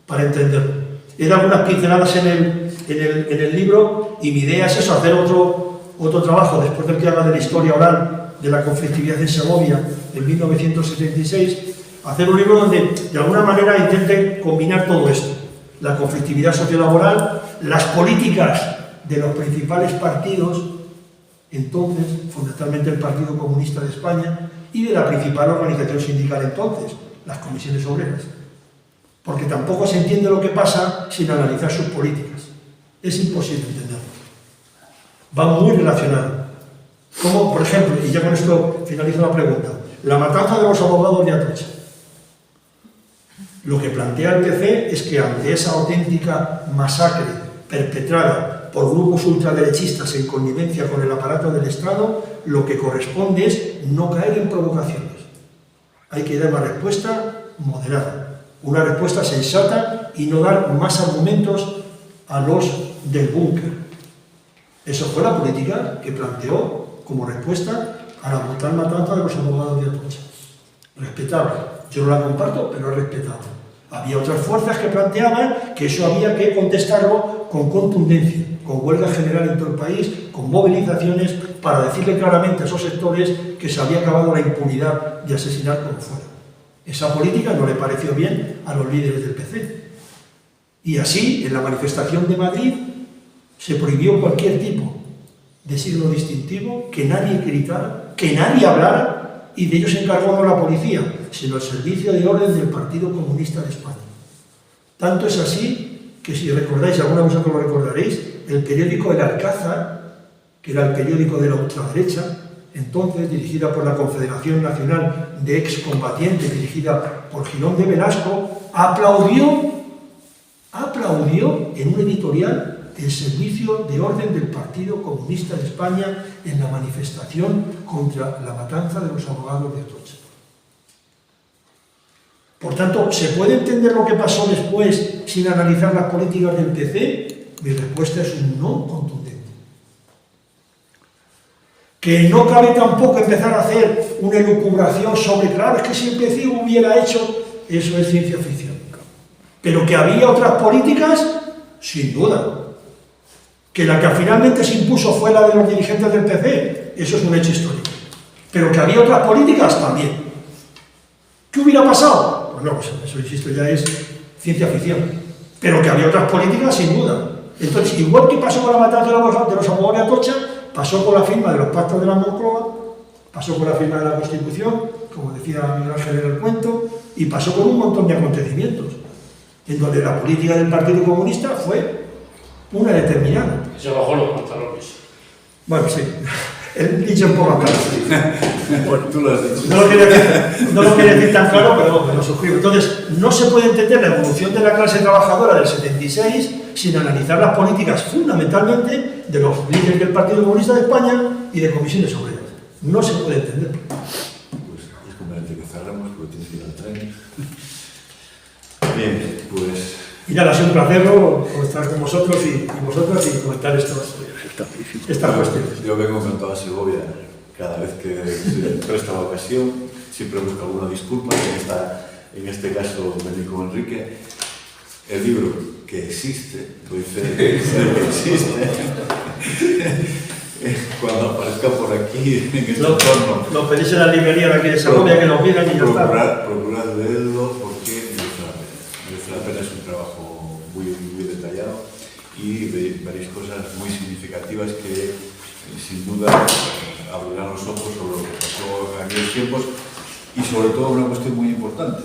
para entenderlo. He dado algunas pinceladas en el libro y mi idea es eso, hacer otro trabajo después del que haga de la historia oral de la conflictividad en Segovia en 1976, hacer un libro donde de alguna manera intente combinar todo esto, la conflictividad sociolaboral, las políticas de los principales partidos, entonces, fundamentalmente el Partido Comunista de España, y de la principal organización sindical entonces, las comisiones obreras. Porque tampoco se entiende lo que pasa sin analizar sus políticas. Es imposible entenderlo. Va muy relacionado. Como, por ejemplo, y ya con esto finalizo la pregunta, la matanza de los abogados de Atocha. Lo que plantea el PC es que ante esa auténtica masacre perpetrada por grupos ultraderechistas en connivencia con el aparato del Estado, lo que corresponde es no caer en provocaciones. Hay que dar una respuesta moderada, una respuesta sensata y no dar más argumentos a los del búnker. Eso fue la política que planteó como respuesta a la brutal matanza de los abogados de Atocha. Respetable. Yo no la comparto, pero es respetable. Había otras fuerzas que planteaban que eso había que contestarlo con contundencia, con huelga general en todo el país, con movilizaciones, para decirle claramente a esos sectores que se había acabado la impunidad de asesinar como fuera. Esa política no le pareció bien a los líderes del PC. Y así, en la manifestación de Madrid, se prohibió cualquier tipo de signo distintivo, que nadie gritara, que nadie hablara, y de ello se encargó no la policía, sino el Servicio de Orden del Partido Comunista de España. Tanto es así que, si recordáis, alguna vez vosotros lo recordaréis, el periódico El Alcázar, que era el periódico de la ultraderecha, entonces dirigida por la Confederación Nacional de Excombatientes, dirigida por Girón de Velasco, aplaudió en un editorial el Servicio de Orden del Partido Comunista de España en la manifestación contra la matanza de los abogados de Atocha. Por tanto, ¿se puede entender lo que pasó después sin analizar las políticas del PC? Mi respuesta es un no contundente. Que no cabe tampoco empezar a hacer una elucubración sobre, claro, es que si el PC hubiera hecho, eso es ciencia ficción. Pero que había otras políticas, sin duda. Que la que finalmente se impuso fue la de los dirigentes del PC, eso es un hecho histórico. Pero que había otras políticas, también. ¿Qué hubiera pasado? Pues no lo sé, eso, insisto, ya es ciencia ficción. Pero que había otras políticas, sin duda. Entonces, igual que pasó con la matanza de los abogados de Atocha, pasó con la firma de los pactos de la Moncloa, pasó con la firma de la Constitución, como decía Miguel Ángel en el cuento, y pasó con un montón de acontecimientos, en donde la política del Partido Comunista fue una determinada. Se bajó los pantalones. Bueno, sí, el dicho un poco claro. Bueno, tú lo has dicho. No lo quería decir tan claro, pero lo suscribo. Entonces, no se puede entender la evolución de la clase trabajadora del 76 sin analizar las políticas fundamentalmente de los líderes del Partido Comunista de España y de comisiones obreras. No se puede entender. Pues es conveniente que cerremos porque tienes que ir al tren. Bien, pues... Y nada, ha sido un placer estar con vosotros y vosotras y comentar estas cuestiones. Yo vengo con toda Segovia cada vez que se presta la ocasión, siempre busco alguna disculpa, en este caso vení con Enrique. El libro que existe, doy fe de que existe, cuando aparezca por aquí, en este entorno. Lo pedís en la librería de aquí de Segovia, que lo pidan y ya está. Procurad leerlo porque merece la pena, es un trabajo muy detallado y veréis cosas muy significativas que sin duda abrirán los ojos sobre lo que pasó en aquellos tiempos y sobre todo una cuestión muy importante.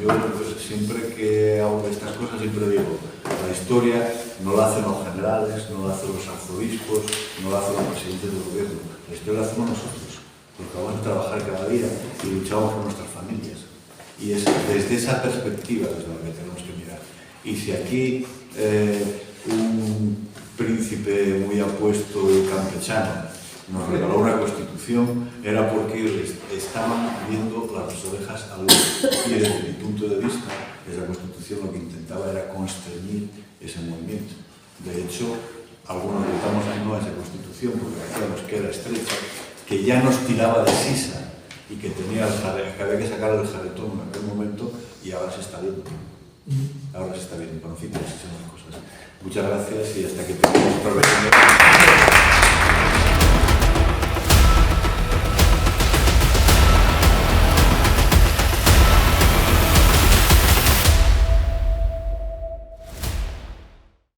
Yo pues, siempre que hago estas cosas siempre digo, la historia no la hacen los generales, no la hacen los arzobispos, no la hacen los presidentes del gobierno, la historia la hacemos nosotros, porque vamos a trabajar cada día y luchamos por nuestras familias. Y es desde esa perspectiva desde la que tenemos que mirar. Y si aquí un príncipe muy apuesto y campechano nos regaló una constitución, era porque estaban viendo las orejas al lobo. Y desde mi punto de vista, esa constitución lo que intentaba era constreñir ese movimiento. De hecho, algunos votamos no a esa constitución porque decíamos que era estrecha, que ya nos tiraba de sisa y que había que sacar el jaretón en aquel momento y ahora se está viendo. Ahora se está viendo, por fin, esas cosas. Muchas gracias y hasta que tengamos otra vez.